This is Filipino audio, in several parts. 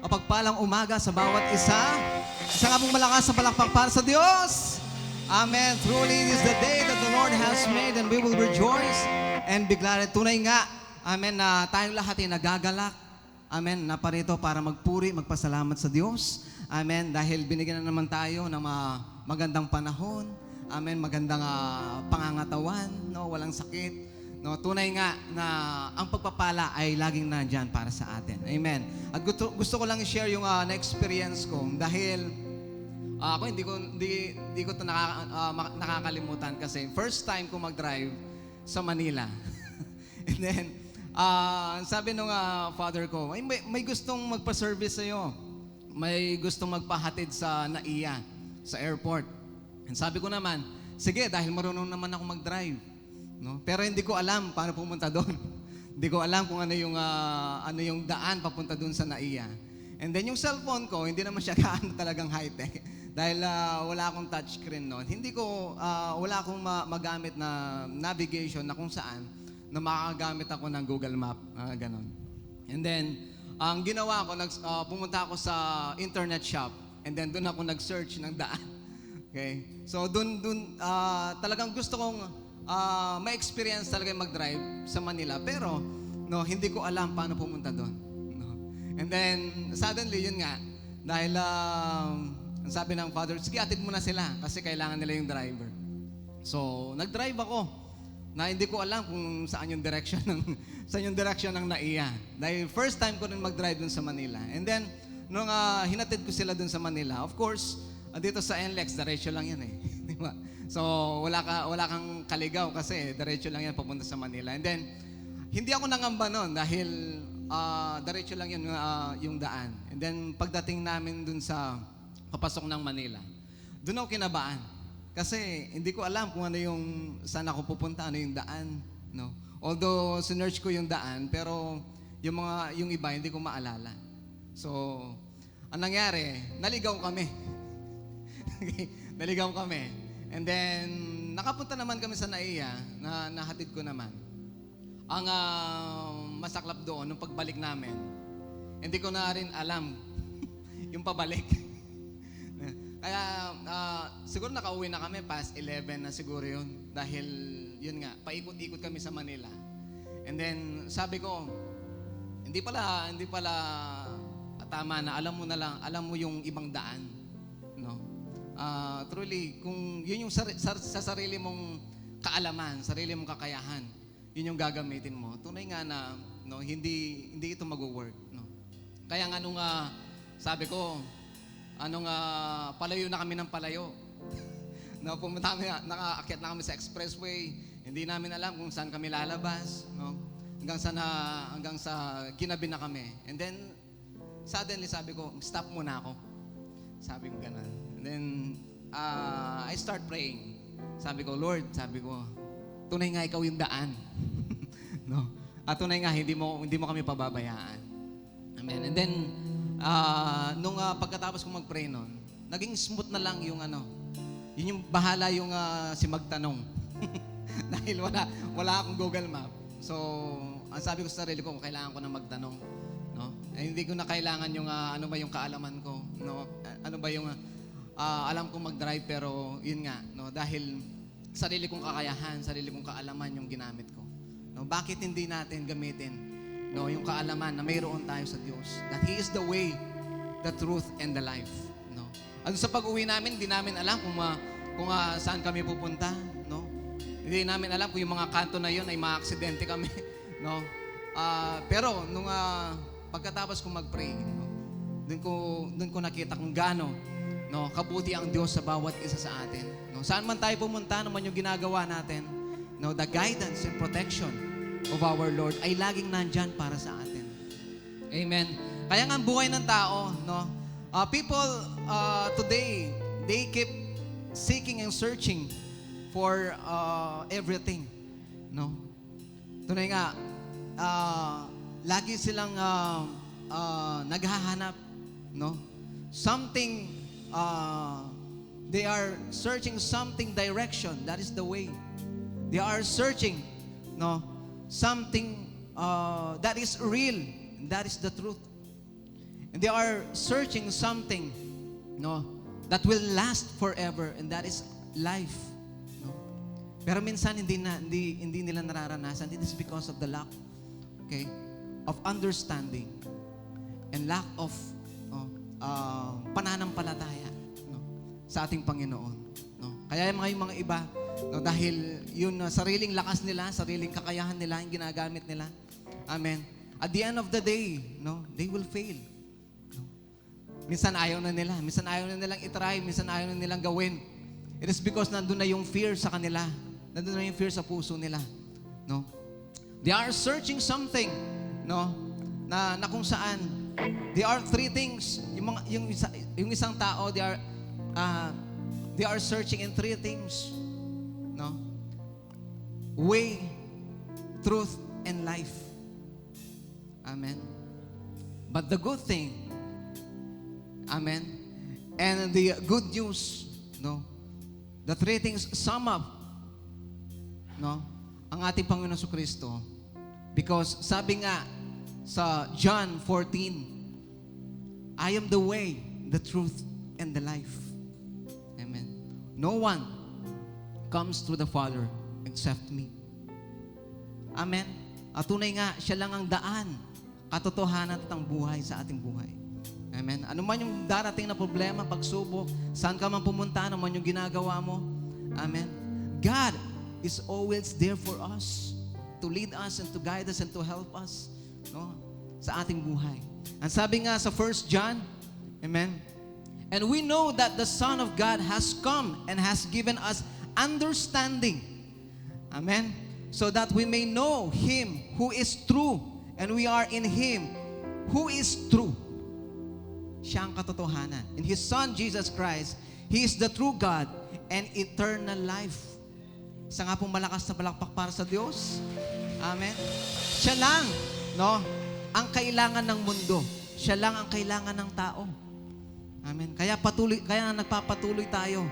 mapagpalang umaga sa bawat isa. Isa nga pong malakas na palakpak para sa Diyos. Amen. Truly, it is the day that the Lord has made and we will rejoice and be glad. Tunay nga, amen, na tayong lahat ay nagagalak. Amen, na parito para magpuri, magpasalamat sa Diyos. Amen, dahil binigyan na naman tayo ng magandang panahon. Amen, magandang pangangatawan, no, walang sakit. No, tunay nga na ang pagpapala ay laging nandyan para sa atin. Amen. At gusto ko lang i-share yung na-experience ko dahil ako hindi ko ito nakakalimutan kasi first time ko mag-drive sa Manila. And then, sabi nung father ko, may gustong magpa-service sa'yo. May gustong magpahatid sa NAIA, sa airport. And sabi ko naman, sige, dahil marunong naman ako mag-drive. No? Pero hindi ko alam paano pumunta doon. Hindi ko alam kung ano yung daan papunta doon sa NAIA. And then yung cellphone ko, hindi naman siya gaano talagang high-tech. Dahil wala akong touchscreen noon. Wala akong magamit na navigation na kung saan na makagamit ako ng Google Map. Ganon. And then, ang ginawa ko, pumunta ako sa internet shop. And then doon ako nag-search ng daan. Okay? So doon talagang gusto kong ma-experience talaga mag-drive sa Manila. Pero, no, hindi ko alam paano pumunta doon. No. And then, suddenly, yun nga, dahil ang sabi ng father, sige, atid mo na sila kasi kailangan nila yung driver. So, nag-drive ako na hindi ko alam kung saan yung direction ng NAIA. Dahil first time ko rin mag-drive dun sa Manila. And then, nung hinatid ko sila dun sa Manila, of course, dito sa NLEX, diretso lang yan eh. Di ba? So, wala kang kaligaw kasi diretso lang yan papunta sa Manila. And then, hindi ako nangamba noon dahil diretso lang yun yung daan. And then, pagdating namin dun sa papasok ng Manila, dun ako kinabaan. Kasi hindi ko alam kung ano yung, saan ako pupunta, ano yung daan. No? Although, sinearch ko yung daan, pero yung iba, hindi ko maalala. So, ang nangyari, naligaw kami. Naligaw kami. And then, nakapunta naman kami sa NAIA na nahatid ko naman. Ang masaklap doon, nung pagbalik namin, hindi ko na rin alam yung pabalik. Kaya, siguro nakauwi na kami, past 11 na siguro yun. Dahil, yun nga, paikot-ikot kami sa Manila. And then, sabi ko, hindi pala tama na alam mo yung ibang daan. No? Truly, kung yun yung sa sarili mong kaalaman, sarili mong kakayahan, yun yung gagamitin mo. Tunay nga na no, hindi ito mag-work. No? Kaya nga nung sabi ko, palayo na kami ng palayo. No, pumunta kami, nakaakyat na kami sa expressway. Hindi namin alam kung saan kami lalabas. No? Hanggang sa ginabi na kami. And then, suddenly sabi ko, stop muna ako. Sabi ko ganun. And then, I start praying. Sabi ko, Lord, tunay nga ikaw yung daan. No? At tunay nga, hindi mo kami pababayaan. Amen. And then, nung pagkatapos kong mag-pray nun, naging smooth na lang yung yun yung bahala yung si magtanong. Dahil wala akong Google Map. So, ang sabi ko sa sarili ko, kailangan ko na magtanong. No? Hindi ko na kailangan yung ano ba yung kaalaman ko. No? Ano ba yung alam kong mag-drive pero yun nga, no, dahil sarili kong kakayahan, sarili kong kaalaman yung ginamit ko. No, bakit hindi natin gamitin no, yung kaalaman na mayroon tayo sa Diyos? That He is the way, the truth, and the life. No? At sa pag-uwi namin, hindi namin alam kung saan kami pupunta. No? Hindi namin alam kung yung mga kanto na yun ay maaksidente kami. No? Pero nung pagkatapos kong mag-pray, no, doon ko nakita kung gaano no, kabuti ang Diyos sa bawat isa sa atin. No, saan man tayo pumunta, naman yung ginagawa natin, no, the guidance and protection of our Lord ay laging nandyan para sa atin. Amen. Kaya nga ang buhay ng tao, no, people today, they keep seeking and searching for everything. No? Tunay nga, lagi silang naghahanap, no? Something they are searching something direction. That is the way. They are searching, no, something that is real. That is the truth. And they are searching something, no, that will last forever, and that is life. No? Pero minsan hindi nila nararanasan. It is because of the lack, okay, of understanding and lack of pananampalataya, no, sa ating Panginoon. No? Kaya yung mga iba, no, dahil yun sariling lakas nila, sariling kakayahan nila, yung ginagamit nila. Amen. At the end of the day, no, they will fail. No? Minsan ayaw na nila, minsan ayaw na nilang itry, minsan ayaw na nilang gawin. It is because nandun na yung fear sa kanila. Nandun na yung fear sa puso nila. No? They are searching something, no, na kung saan there are three things. Yung isang tao, they are searching in three things. No? Way, truth, and life. Amen. But the good thing, amen, and the good news, no, the three things sum up, no, ang ating Panginoon Jesucristo. Because sabi nga sa John 14, I am the way, the truth, and the life. Amen. No one comes to the Father except me. Amen. At tunay nga, siya lang ang daan, katotohanan at ang buhay sa ating buhay. Amen. Ano man yung darating na problema, pagsubok, saan ka man pumunta, ano man yung ginagawa mo. Amen. God is always there for us, to lead us and to guide us and to help us, no, sa ating buhay. Ang sabi nga sa 1 John, amen, and we know that the Son of God has come and has given us understanding, amen, so that we may know Him who is true, and we are in Him who is true. Siya ang katotohanan. In His Son, Jesus Christ, He is the true God and eternal life. Isa nga pong malakas na palakpak para sa Diyos. Amen. Siya lang, no, ang kailangan ng mundo. Siya lang ang kailangan ng tao. Amen. Kaya nagpapatuloy tayo,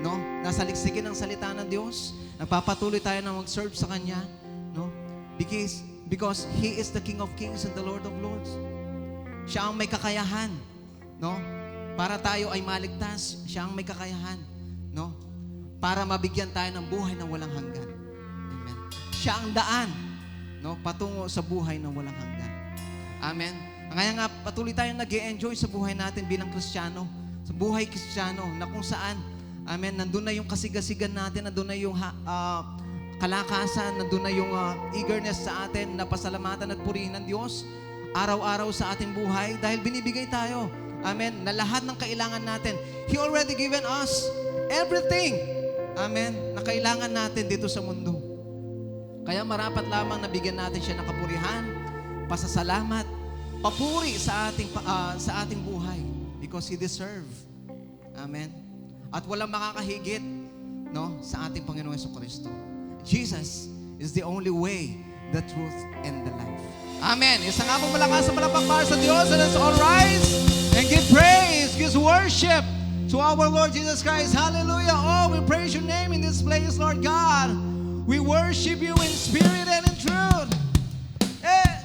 no, nasa liksikin ng salita ng Diyos. Nagpapatuloy tayo na mag-serve sa Kanya, no? Because He is the King of Kings and the Lord of Lords. Siya ang may kakayahan, no? Para tayo ay maligtas, siya ang may kakayahan, no? Para mabigyan tayo ng buhay na walang hanggan. Amen. Siya ang daan, no, patungo sa buhay na walang hanggan. Amen. Kaya nga patuloy tayong nag-e-enjoy sa buhay natin bilang Kristiyano, sa buhay Kristiyano na kung saan, amen, nandun na yung kasigasigan natin, nandun na yung kalakasan, nandun na yung eagerness sa atin na pasalamatan at purihin ng Diyos araw-araw sa ating buhay dahil binibigay tayo, amen, na lahat ng kailangan natin. He already given us everything, amen, na kailangan natin dito sa mundo. Kaya marapat lamang na bigyan natin siya ng kapurihan, pasasalamat, papuri sa ating buhay because He deserve. Amen. At walang makakahigit, no, sa ating Panginoon Jesucristo. Jesus is the only way, the truth, and the life. Amen. Isa nga pong malakas na palakpak para sa Diyos. And let's all rise and give praise, give worship to our Lord Jesus Christ. Hallelujah. Oh, we praise your name in this place, Lord God. We worship you in spirit and in truth. Yes.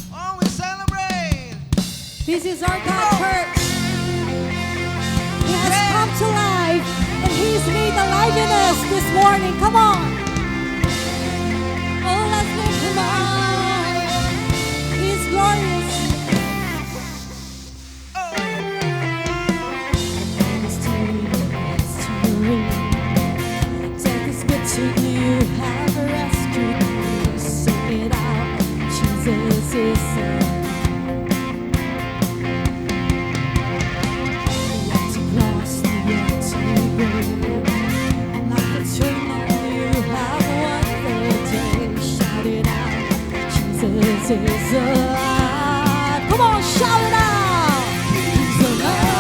Oh, we celebrate. This is our God church. He has come to life, and He's made alive in us this morning. Come on. Oh, let's lift Him on. He's glorious. You have rescued me, sing it out, Jesus is the empty cross, the empty grave, and like a eternal, you have won the day. Shout it out, Jesus is alive. Come on, shout it out. He's alive.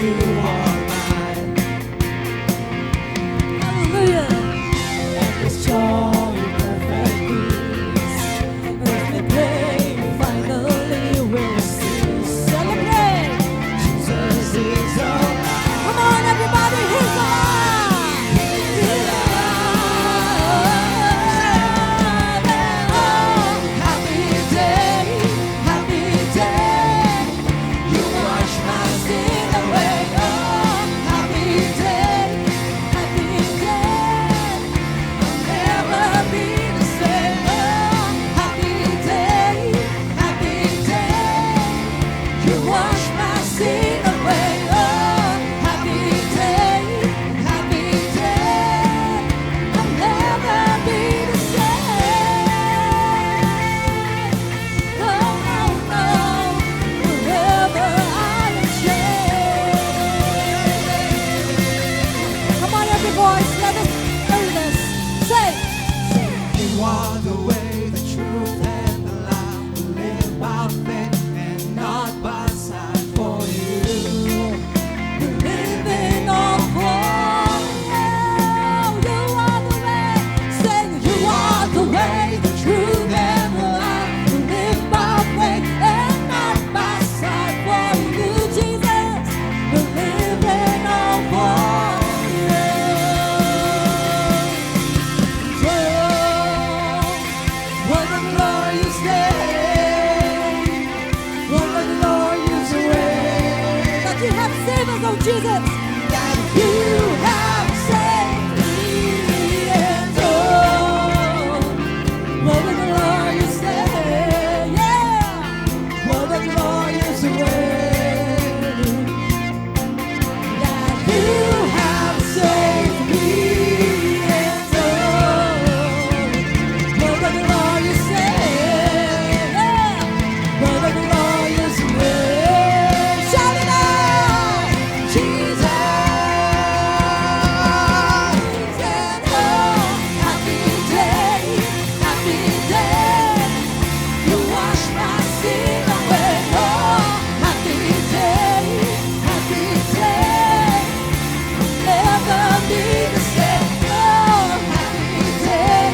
you are mine. Hallelujah. And this joy, perfect peace, earthly pain finally will cease. Celebrate. Jesus is alive. Come on, everybody, he's alive. He's alive. Oh, happy day, happy day. You wash my sin away. Oh, happy day, happy day. I'll never be the same. Oh, happy day, happy day. You wash my sin away. Oh, happy day, happy day. I'll never be the same. Oh, no, no. Forever I am changed. Come on, every voice, let us hear this. Say, you are the way, the truth, and the life. We live by faith and not by sight. For you, we live in all for you. You are the way. Say, you are the way, the truth, and the life. We live by faith and not by sight. For you, Jesus, we live in all for you. What a glorious day! What a glorious way! That you have saved us, oh Jesus! That you have saved me, and oh, what a glorious day! Yeah, what a glorious way! That you have saved me, and oh, what a glorious day! Yeah, what a glorious way! Shout it out, Jesus! And oh, happy day, happy day. You wash my sin away. Oh, happy day, happy day. Never be the same. Oh, happy day,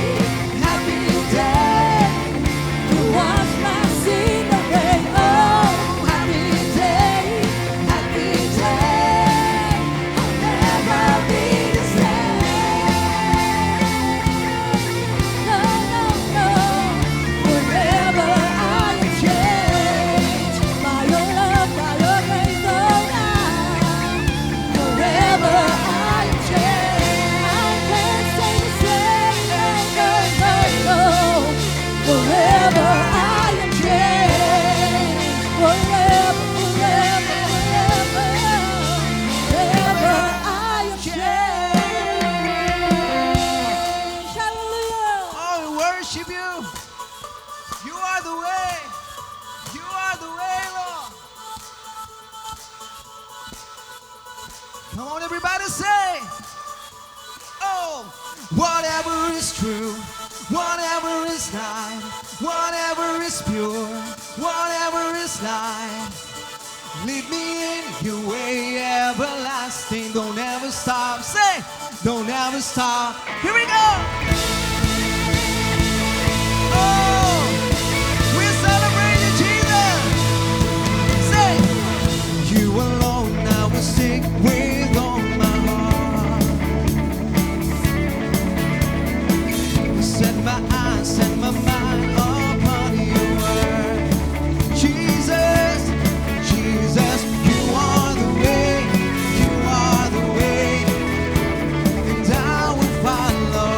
happy day. You wash my sin away. Oh, happy day, happy day. I'll never be the same. No, no, no. Forever I am changed by your love, by your grace, oh God. Forever I am changed. I can't stay the same. No, no, no, no. Forever I am changed. Forever, forever, forever. Forever I am changed. Hallelujah. Oh, we worship you. You are the way. You are the way, Lord. Come on, everybody, say. Oh, whatever is true, whatever is right, whatever is pure, whatever is light. Lead me in your way everlasting. Don't ever stop. Say, don't ever stop. Here we go. Oh, we celebrate you, Jesus. Say, you alone I will sing with all my heart. Set my eyes, set my mind upon your word. Jesus, Jesus, you are the way, you are the way, and I will follow.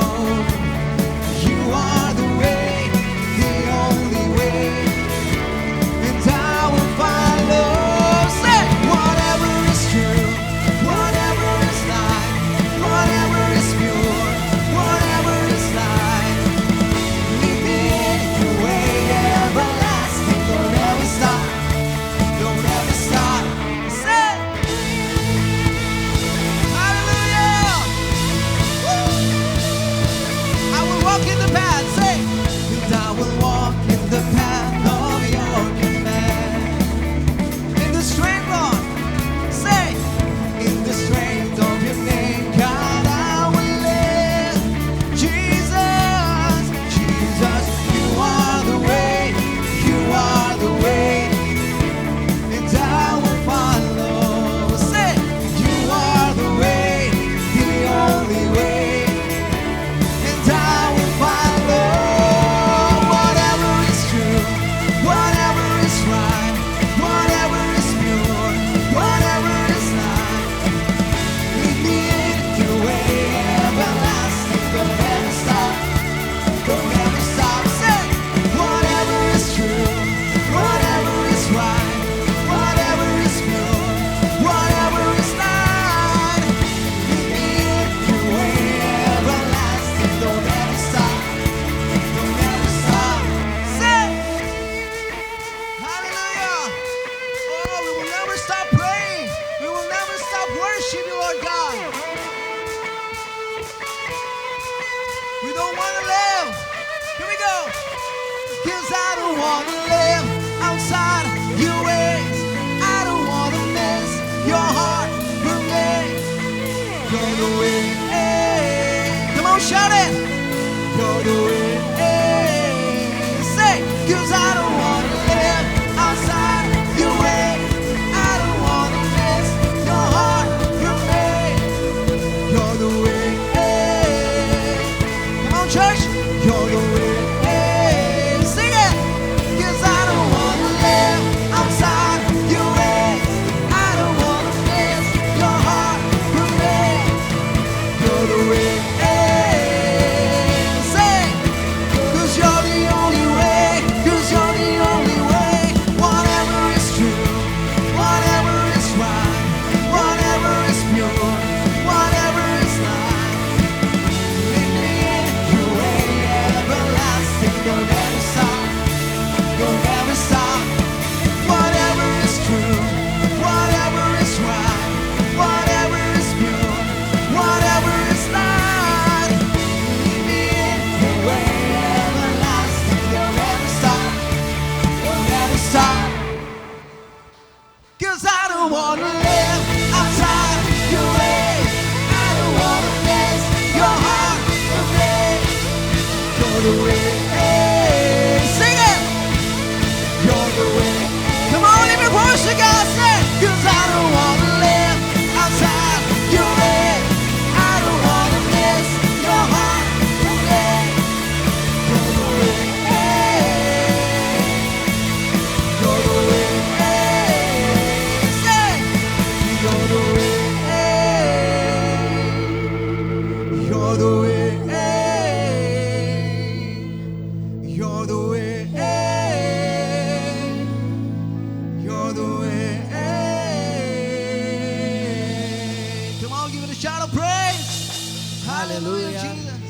shout of praise. Hallelujah, Hallelujah. Jesus.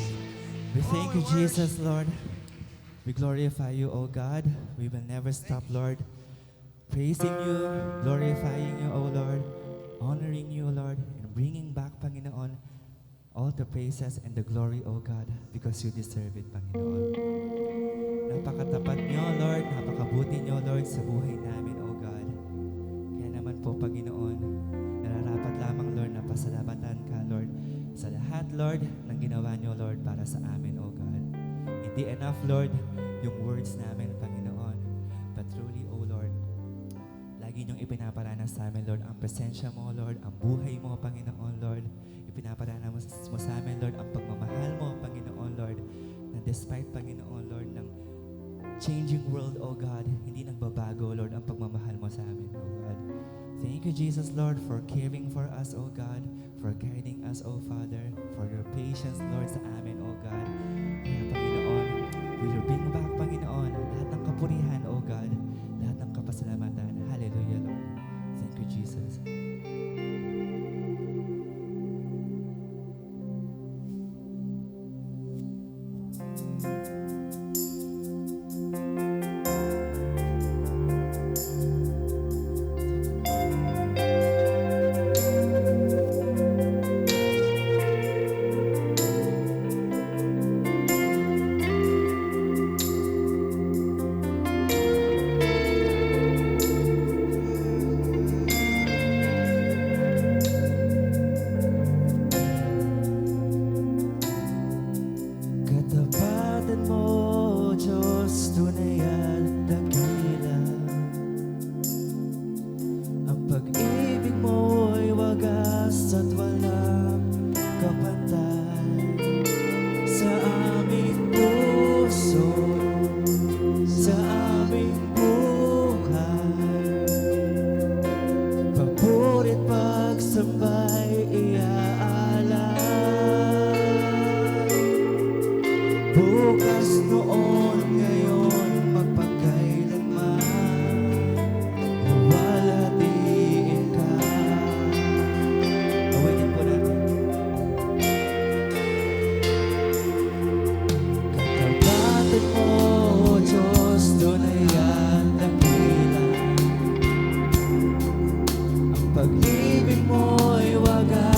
We thank you, Oh, we Jesus, Lord. We glorify you, O God. We will never stop, Lord, praising you, glorifying you, O Lord, honoring you, Lord, and bringing back, Panginoon, all the praises and the glory, O God, because you deserve it, Panginoon. Napakatapat niyo, Lord, napakabuti niyo, Lord, sa buhay namin, O God. Kaya naman po, Panginoon, nararapat lamang, Lord, na pasalamatan ka, Lord, sa lahat, Lord, ng ginawa niyo, Lord, para sa amin, O God. Hindi enough, Lord, yung words namin, Panginoon. But truly, O Lord, lagi niyong ipinaparanas sa amin, Lord, ang presensya mo, Lord, ang buhay mo, Panginoon, Lord. Ipinaparanas mo sa amin, Lord, ang pagmamahal mo, Panginoon, Lord, na despite, Panginoon, Lord, ng changing world, O God, hindi nagbabago, Lord, ang pagmamahal mo sa amin, O God. Thank you, Jesus, Lord, for caring for us, O God, for guiding us, O Father, for your patience, Lord, sa amin, O God. Kaya, Panginoon, we will bring back, Panginoon, lahat ng kapurihan, O God, lahat ng kapasalamatan. Hallelujah, Lord. Thank you, Jesus. Katapatan mo, Diyos, tunay at dakila. Ang pag-ibig mo'y wagas at walang kapantay. Sa aming puso, sa aming buhay, papurit pagsambay iaalay. Bukas, noon, ngayon, magpagkailanman, luwalhatiin ka. Awitin po natin. Katapatan mo, Diyos, tunay at dakila. Ang pag-ibig mo'y wagas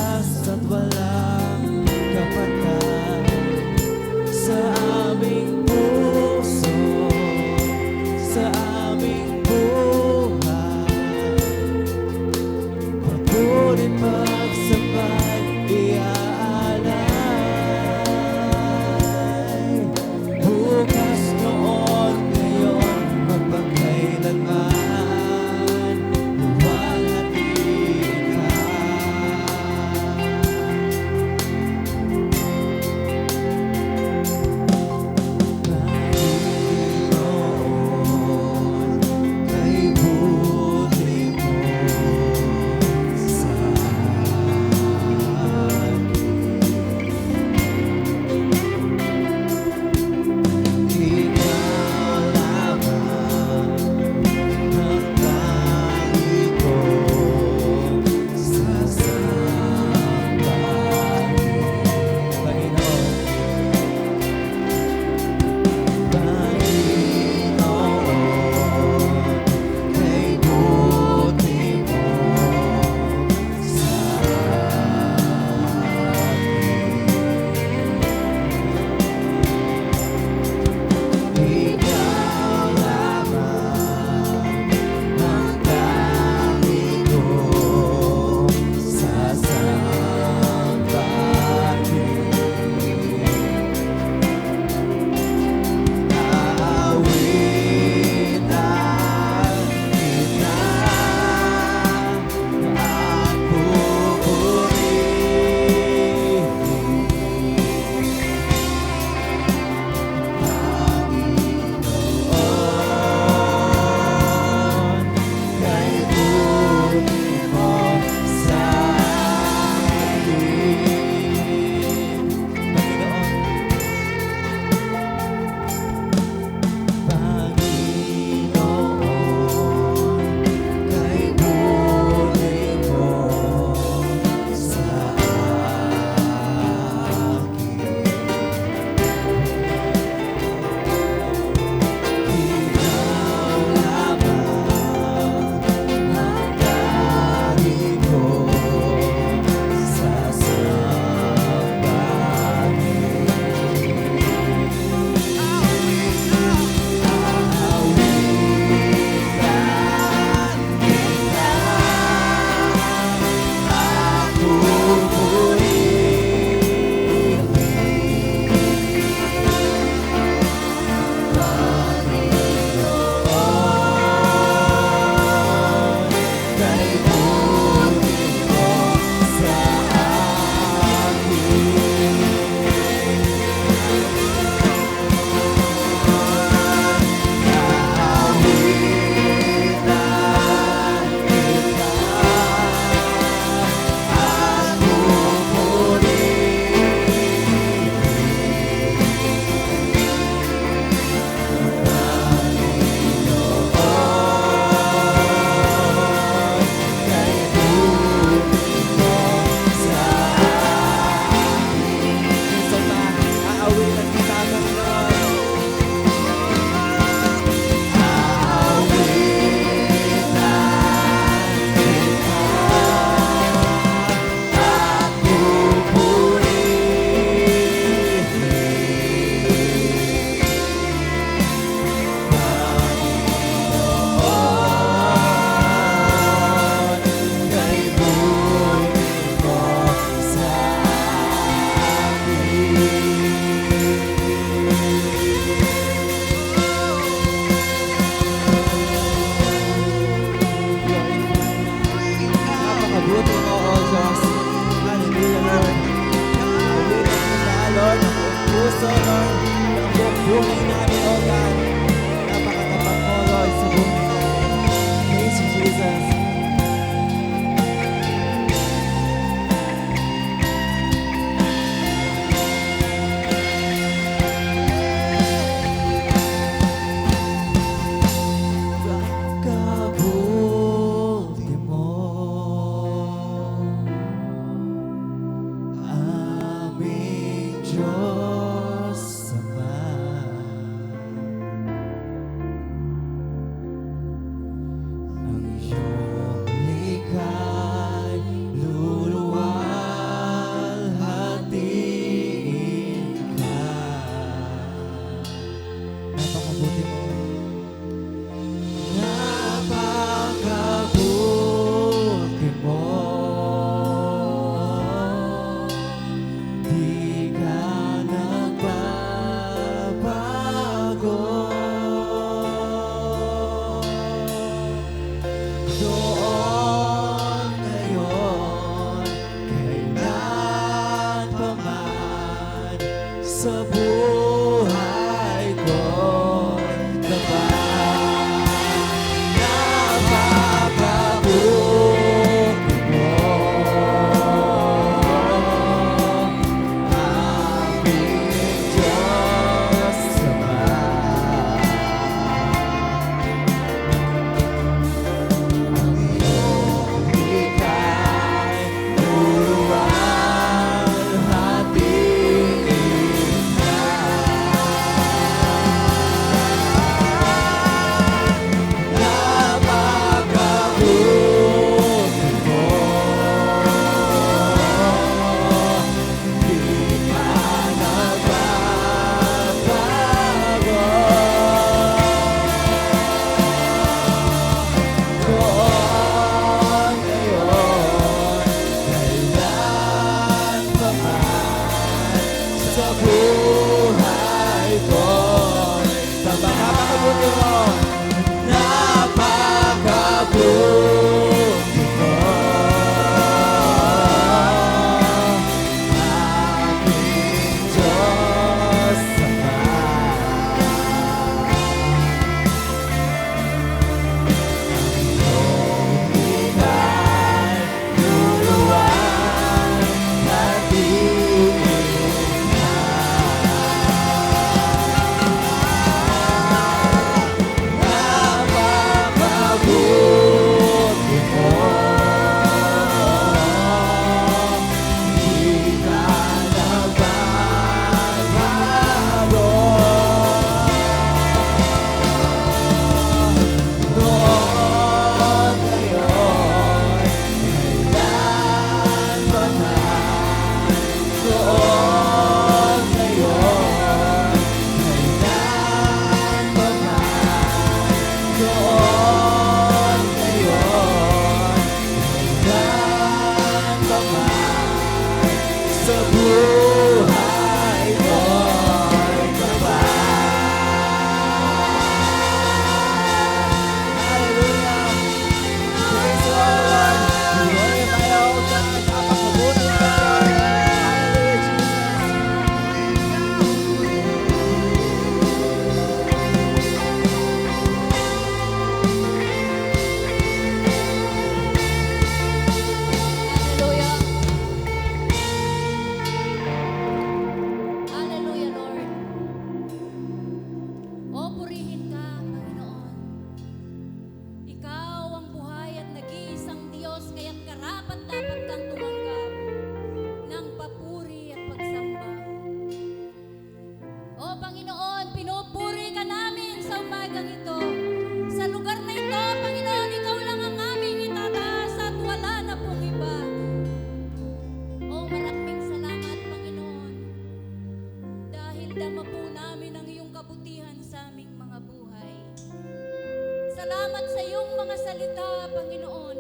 Salamat sa iyong mga salita, Panginoon,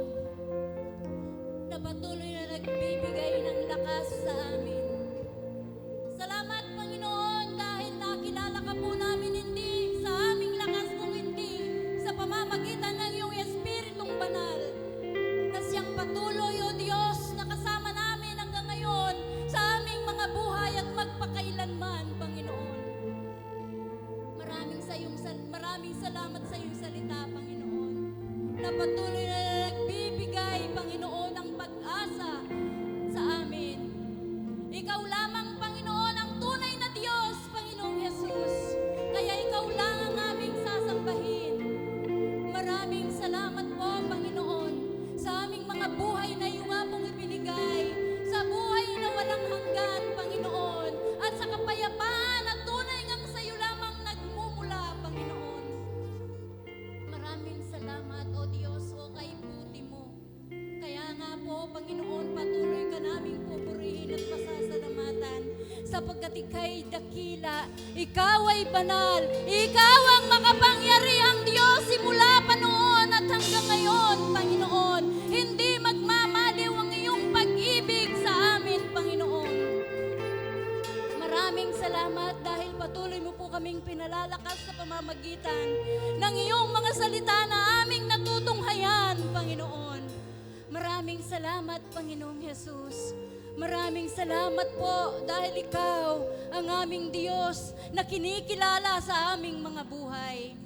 na patuloy na nagbibigay ng lakas sa amin. Salamat, Panginoon, dahil nakilala ka po namin hindi sa aming lakas kung hindi sa pamamagitan ng iyong Espiritong Banal, na siyang patuloy, O Diyos, na kasama namin hanggang ngayon sa aming mga buhay at magpakailanman, Panginoon. Maraming salamat sa iyong salita, Panginoon, na patuloy na nagbibigay, Panginoon, ng pag-asa sa amin. Ikaw lamang, Panginoon, ang tunay na Diyos, Panginoong Jesus. Kaya ikaw lang ang aming sasambahin. Maraming salamat po, Panginoon, sa aming mga buhay na iyong among ibinigay, sa buhay na walang hanggan, Panginoon, at sa kapayapaan at tunay ngang sa iyo lamang nagmumula, Panginoon. Maraming salamat, O Diyos, o kay buti mo. Kaya nga po, Panginoon, patuloy ka naming pupurihin at pasasalamatan sapagkat ika'y dakila, ikaw ay banal, ikaw ang makapangyarihang Diyos simula pa noon at hanggang ngayon, Panginoon. Hindi magmamaliw ang iyong pag-ibig sa amin, Panginoon. Maraming salamat dahil patuloy mo po kaming pinalalakas sa pamamagitan ng iyong mga salita na aming natutunghayan, Panginoon. Maraming salamat, Panginoong Jesus. Maraming salamat po dahil ikaw ang aming Diyos na kinikilala sa aming mga buhay.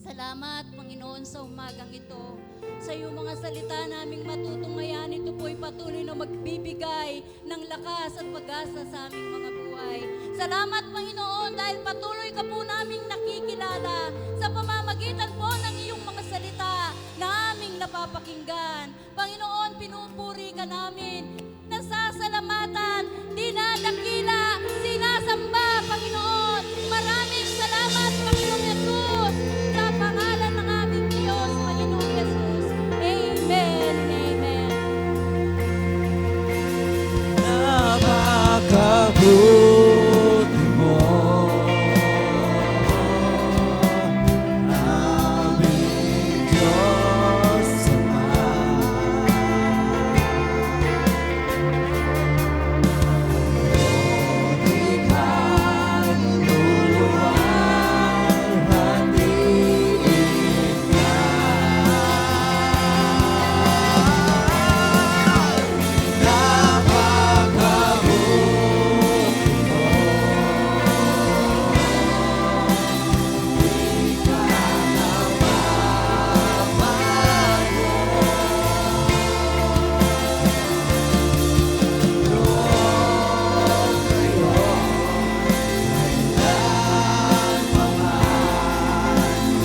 Salamat, Panginoon, sa umagang ito. Sa iyong mga salita naming matutunghayan, ito po'y patuloy na magbibigay ng lakas at pag-asa sa aming mga buhay. Salamat, Panginoon, dahil patuloy ka po naming nakikilala sa pamamagitan po ng iyong mga salita na aming napapakinggan. Panginoon, pinupuri ka namin, nasasalamatan, dinadakila, sinasamba, Panginoon. Maraming salamat, Panginoong Yesus, sa pangalan ng aming Diyos, Panginoong Yesus. Amen and amen. Napakabuti mo, aming Diyos Ama. Ika'y luwalhatiin ka.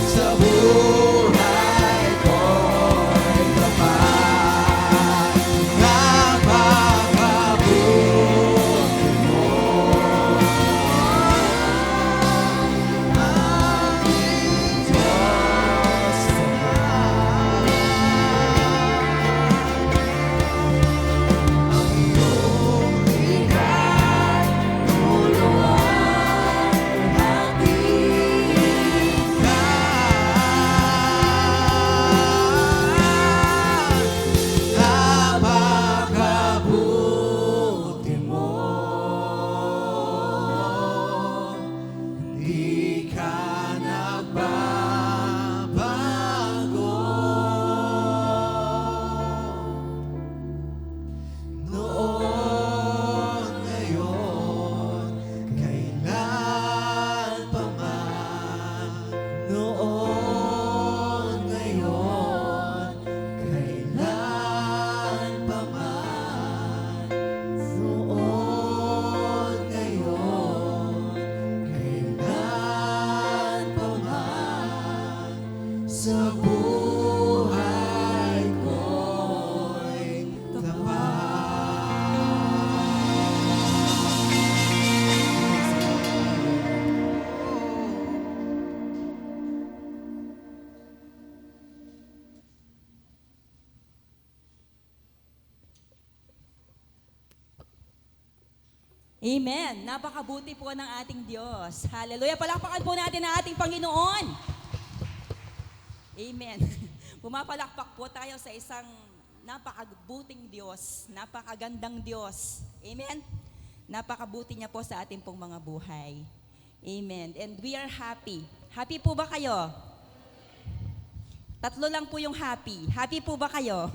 Sa buhay ko'y kapal, napakabuti mo, aming Diyos Ama. Ang iyong ika'y luluwalhatiin ka. Napakabuti mo, di ka nagbabago. Noon, ngayon, kailan pa man. Noon, ngayon, kailan pa man. Noon, ngayon, kailan pa man. Sa buhay ko'y Amen. Napakabuti po ng ating Diyos. Hallelujah. Palakpakan po natin ang ating Panginoon. Amen. Pumapalakpak po tayo sa isang napakabuting Diyos, napakagandang Diyos. Amen. Napakabuti niya po sa ating pong mga buhay. Amen. And we are happy. Happy po ba kayo? Tatlo lang po yung happy. Happy po ba kayo?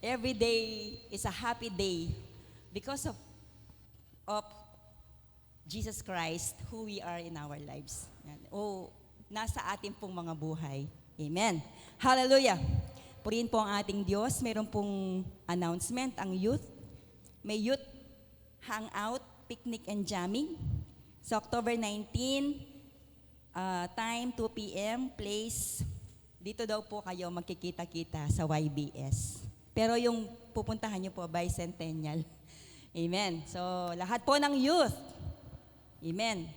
Every day is a happy day because of Jesus Christ, who we are in our lives. Yan. O nasa ating pong mga buhay. Amen. Hallelujah. Purihin po ang ating Diyos. Meron pong announcement ang youth. May youth hangout, picnic and jamming. So October 19, time 2 p.m., place, dito daw po kayo magkikita-kita sa YBS. Pero yung pupuntahan nyo po, Bicentennial. Amen. So lahat po ng youth, amen.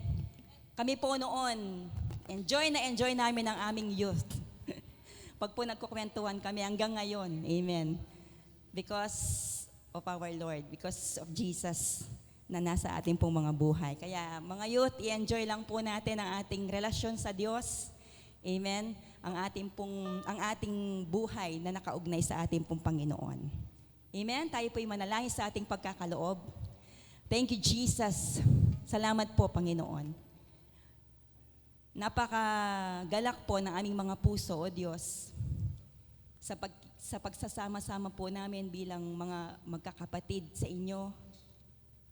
Kami po noon, enjoy namin ang aming youth. Pag po nagkukwentuhan kami hanggang ngayon, amen. Because of our Lord, because of Jesus na nasa ating pong mga buhay. Kaya mga youth, i-enjoy lang po natin ang ating relasyon sa Diyos. Amen. Ang ating buhay na nakaugnay sa ating pong Panginoon. Amen. Tayo po'y manalangin sa ating pagkakaloob. Thank you, Jesus. Salamat po, Panginoon. Napakagalak po ng aming mga puso, O Diyos, sa pagsasama-sama po namin bilang mga magkakapatid sa inyo.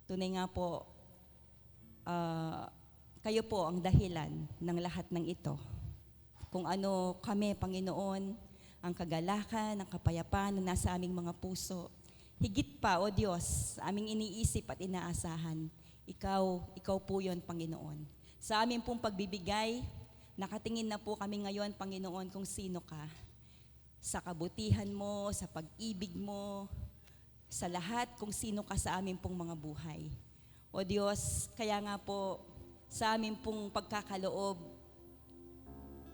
Tunay nga po, kayo po ang dahilan ng lahat ng ito. Kung ano kami, Panginoon, ang kagalakan, ang kapayapaan na nasa aming mga puso. Higit pa, O Diyos, aming iniisip at inaasahan, Ikaw po yon, Panginoon. Sa aming pong pagbibigay, nakatingin na po kami ngayon, Panginoon, kung sino ka. Sa kabutihan mo, sa pag-ibig mo, sa lahat kung sino ka sa aming pong mga buhay. O Diyos, kaya nga po, sa aming pong pagkakaloob,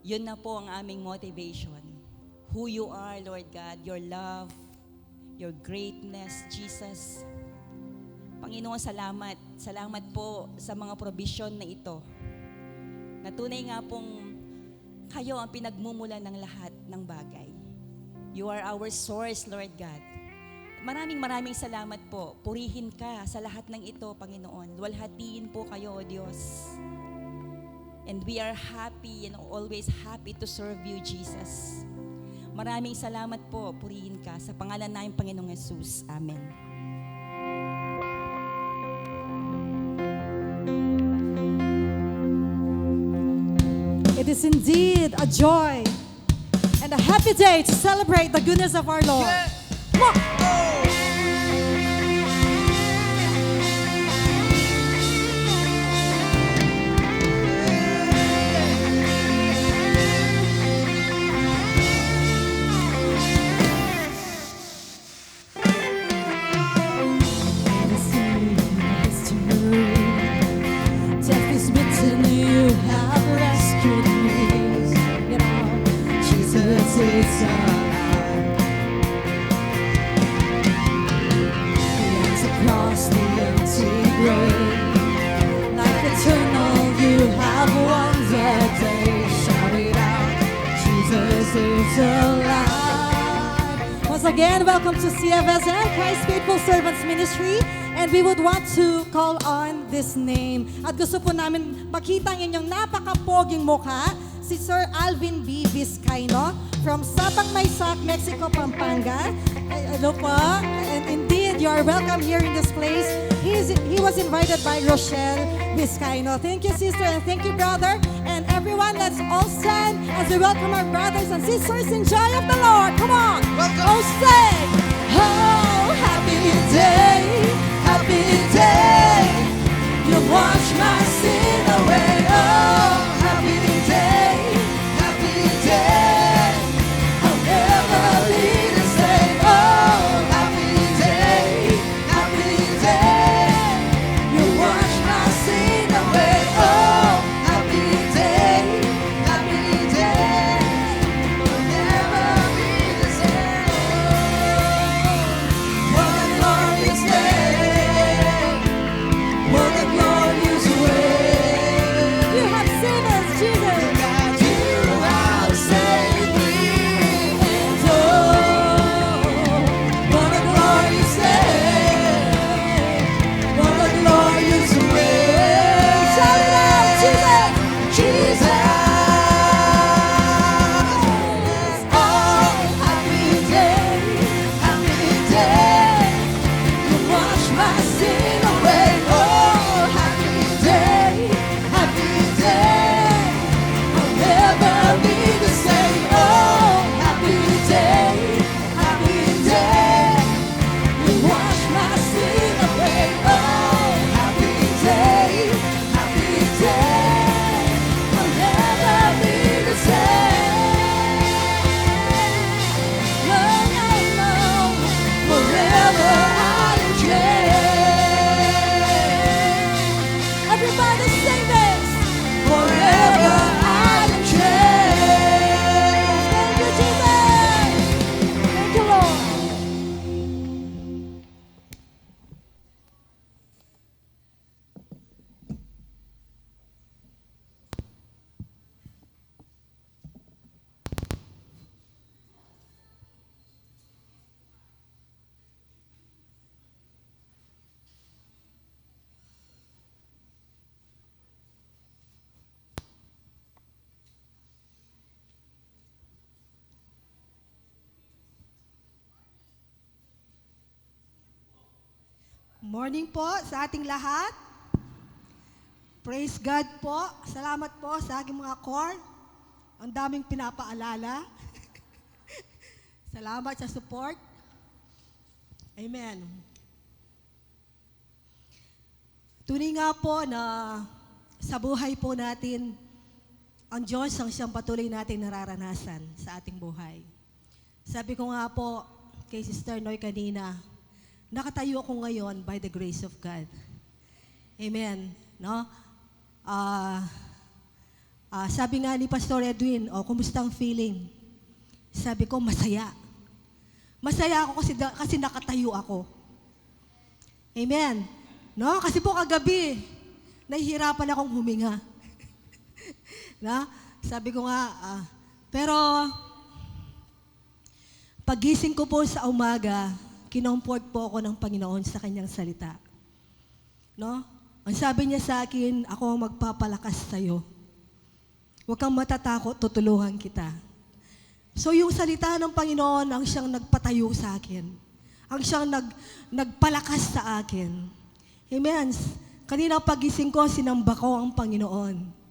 yun na po ang aming motivation. Who you are, Lord God, your love, your greatness, Jesus. Panginoon, salamat. Salamat po sa mga provision na ito. Natunay nga pong kayo ang pinagmumula ng lahat ng bagay. You are our source, Lord God. Maraming salamat po. Purihin ka sa lahat ng ito, Panginoon. Luwalhatiin po kayo, O Diyos. And we are happy and always happy to serve you, Jesus. Maraming salamat po. Purihin ka sa pangalan namin, Panginoong Jesus. Amen. It is indeed a joy and a happy day to celebrate the goodness of our Lord. Come on. Death is written, you have rescued me. You know, Jesus is alive. He hangs across the empty grave. Life eternal, you have won the day. Shout it out, Jesus is alive. Once again, welcome to CFSM, Christ Faithful Servants Ministry. And we would want to call on this name. At gusto po namin makita ang inyong napakapoging mukha, si Sir Alvin B. Vizcaino from Sabang Maysac, Mexico, Pampanga. Hello po. And indeed, you are welcome here in this place. He was invited by Rochelle Vizcaino. Thank you, sister, and thank you, brother. And everyone, let's all stand as we welcome our brothers and sisters in joy of the Lord. Come on. Welcome. Oh, sing. Oh, happy day. Happy day, you wash my sin away. Oh, happy day, I'll never be the same. Oh, happy day, you wash my sin away. Oh, happy day, I'll never be the same. Morning po sa ating lahat. Praise God po. Salamat po sa aking mga core. Ang daming pinapaalala. Salamat sa support. Amen. Tunay nga po na sa buhay po natin, ang Diyos ang siyang patuloy nating nararanasan sa ating buhay. Sabi ko nga po kay Sister Noy kanina, nakatayo ako ngayon by the grace of God. Amen. No? Sabi nga ni Pastor Edwin, kumusta ang feeling? Sabi ko, masaya. Masaya ako kasi nakatayo ako. Amen. No? Kasi po kagabi, nahihirapan akong huminga. Na? Sabi ko nga, pero pagising ko po sa umaga, kinomfort po ako ng Panginoon sa kanyang salita. No? Ang sabi niya sa akin, ako ang magpapalakas sa'yo. Huwag kang matatakot, tutulungan kita. So yung salita ng Panginoon ang siyang nagpatayo sa akin. Ang siyang nagpalakas sa akin. Amen. Kanina pagising ko, sinamba ko ang Panginoon.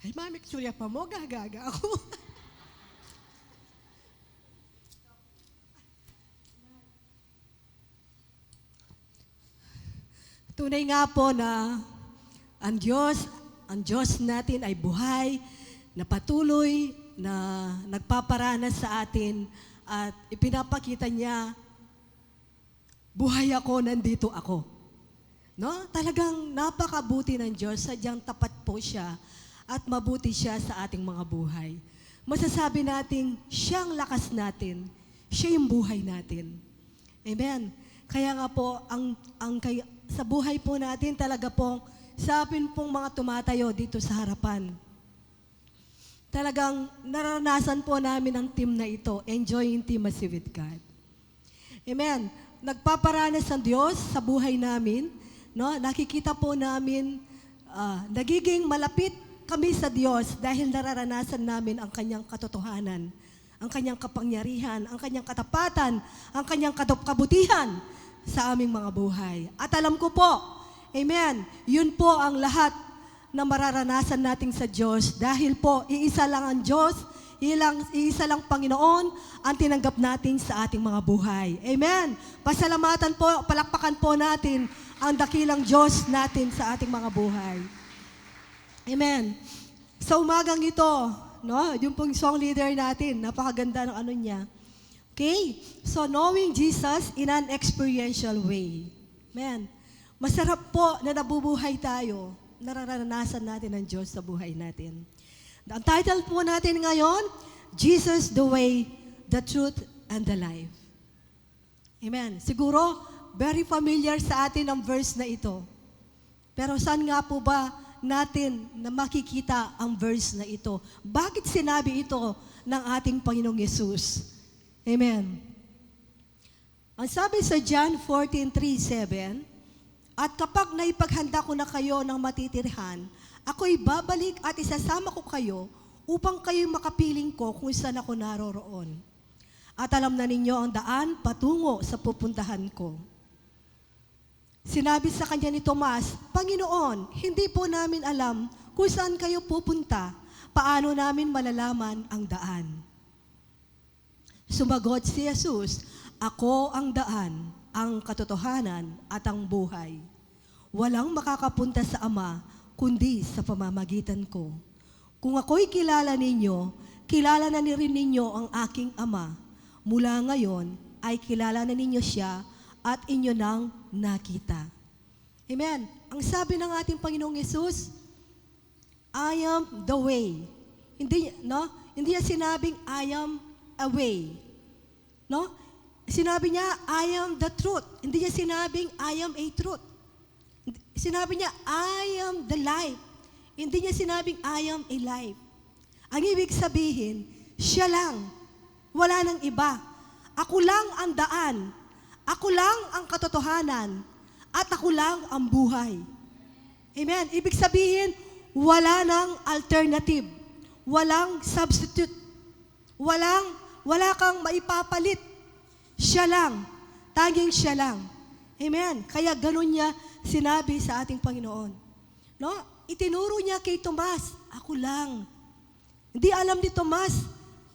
Ay, Mami, surya pa mo, gagaga ako. Tunay nga po na ang Diyos natin ay buhay, na patuloy, na nagpaparanas sa atin, at ipinapakita niya, buhay ako, nandito ako. No? Talagang napakabuti ng Diyos, sadyang tapat po siya, at mabuti siya sa ating mga buhay. Masasabi natin, siya ang lakas natin, siya yung buhay natin. Amen. Kaya nga po, sa buhay po natin talaga pong, sa atin pong mga tumatayo dito sa harapan, talagang naranasan po namin ang team na ito, enjoy intimacy with God. Amen. Nagpaparanas ang Diyos sa buhay namin, no? Nakikita po namin, nagiging malapit kami sa Diyos dahil nararanasan namin ang kanyang katotohanan, ang kanyang kapangyarihan, ang kanyang katapatan, ang kanyang kabutihan sa aming mga buhay. At alam ko po, amen, yun po ang lahat na mararanasan natin sa Diyos dahil po, iisa lang ang Diyos, iisa lang Panginoon ang tinanggap natin sa ating mga buhay. Amen. Pasalamatan po, palakpakan po natin ang dakilang Diyos natin sa ating mga buhay. Amen. Sa umagang ito, no, yung pong song leader natin, napakaganda ng ano niya. Okay? So, knowing Jesus in an experiential way. Amen. Masarap po na nabubuhay tayo, nararanasan natin ang Diyos sa buhay natin. Ang title po natin ngayon, Jesus, the way, the truth, and the life. Amen. Siguro, very familiar sa atin ang verse na ito. Pero saan nga po ba natin na makikita ang verse na ito? Bakit sinabi ito ng ating Panginoong Yesus? Amen. Ang sabi sa John 14:3-7, at kapag naipaghanda ko na kayo ng matitirhan, ako'y babalik at isasama ko kayo upang kayo'y makapiling ko kung saan ako naroroon. At alam na ninyo ang daan patungo sa pupuntahan ko. Sinabi sa kanya ni Tomas, Panginoon, hindi po namin alam kung saan kayo pupunta. Paano namin malalaman ang daan? Sumagot si Jesus, ako ang daan, ang katotohanan at ang buhay. Walang makakapunta sa Ama, kundi sa pamamagitan ko. Kung ako'y kilala ninyo, kilala na rin ninyo ang aking Ama. Mula ngayon ay kilala na ninyo siya at inyo nang nakita. Amen. Ang sabi ng ating Panginoong Yesus, I am the way. Hindi niya sinabing I am a way. No? Sinabi niya, I am the truth. Hindi niya sinabing I am a truth. Sinabi niya, I am the life. Hindi niya sinabing I am a life. Ang ibig sabihin, siya lang. Wala nang iba. Ako lang ang daan. Ako lang ang katotohanan. at ako lang ang buhay. Amen. Ibig sabihin, wala nang alternative. Walang substitute. Wala kang maipapalit. Siya lang. Tanging siya lang. Amen. Kaya ganun niya sinabi sa ating Panginoon. No? Itinuro niya kay Tomas, ako lang. Hindi alam ni Tomas,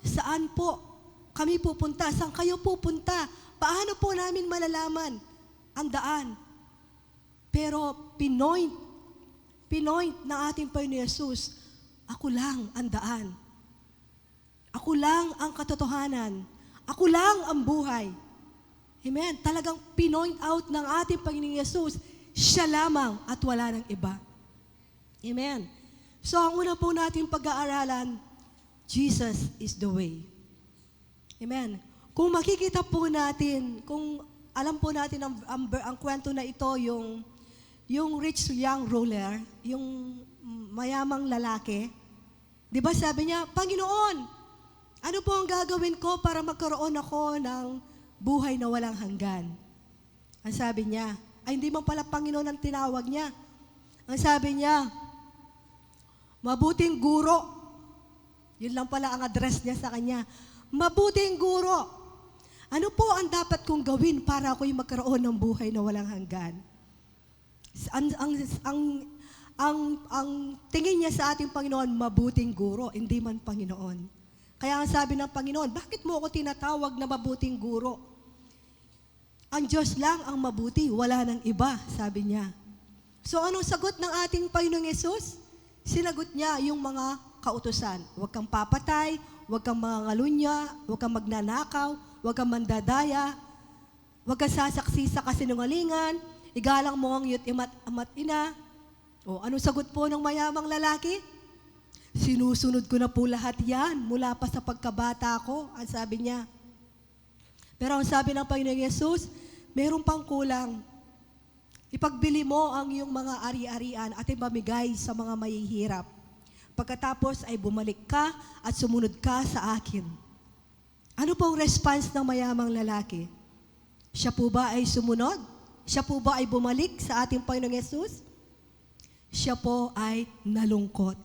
saan po kami pupunta? Saan kayo pupunta? Paano po namin malalaman ang daan? Pero pinoint ng ating Panginoon Yesus, ako lang ang daan. Ako lang ang katotohanan. Ako lang ang buhay. Amen. Talagang pinoint out ng ating Panginoon Yesus, siya lamang at wala nang iba. Amen. So ang una po natin pag-aaralan, Jesus is the way. Amen. Kung makikita po natin, kung alam po natin ang kwento na ito, yung rich young ruler, yung mayamang lalaki, di ba sabi niya, Panginoon, ano po ang gagawin ko para magkaroon ako ng buhay na walang hanggan? Ang sabi niya, ay hindi man pala Panginoon ang tinawag niya. Ang sabi niya, mabuting guro. Yun lang pala ang address niya sa kanya. Mabuting guro. Ano po ang dapat kong gawin para ako'y magkaroon ng buhay na walang hanggan? Ang tingin niya sa ating Panginoon, mabuting guro, hindi man Panginoon. Kaya ang sabi ng Panginoon, bakit mo ako tinatawag na mabuting guro? Ang Diyos lang ang mabuti, wala nang iba, sabi niya. So anong sagot ng ating Panginoong Yesus? Sinagot niya yung mga kautusan. Huwag kang papatay, huwag kang mangangalunya, huwag kang magnanakaw, huwag kang mandadaya, huwag kang sasaksi sa kasinungalingan, igalang mo ang iyot ama't ina. O, anong sagot po ng mayamang lalaki? Sinusunod ko na po lahat yan mula pa sa pagkabata ko, ang sabi niya. Pero ang sabi ng Panginoong Yesus, meron pang kulang. Ipagbili mo ang iyong mga ari-arian at ipamigay sa mga mahihirap. Pagkatapos ay bumalik ka at sumunod ka sa akin. Ano pong response ng mayamang lalaki? Siya po ba ay sumunod? Siya po ba ay bumalik sa ating Panginoong Yesus? Siya po ay nalungkot.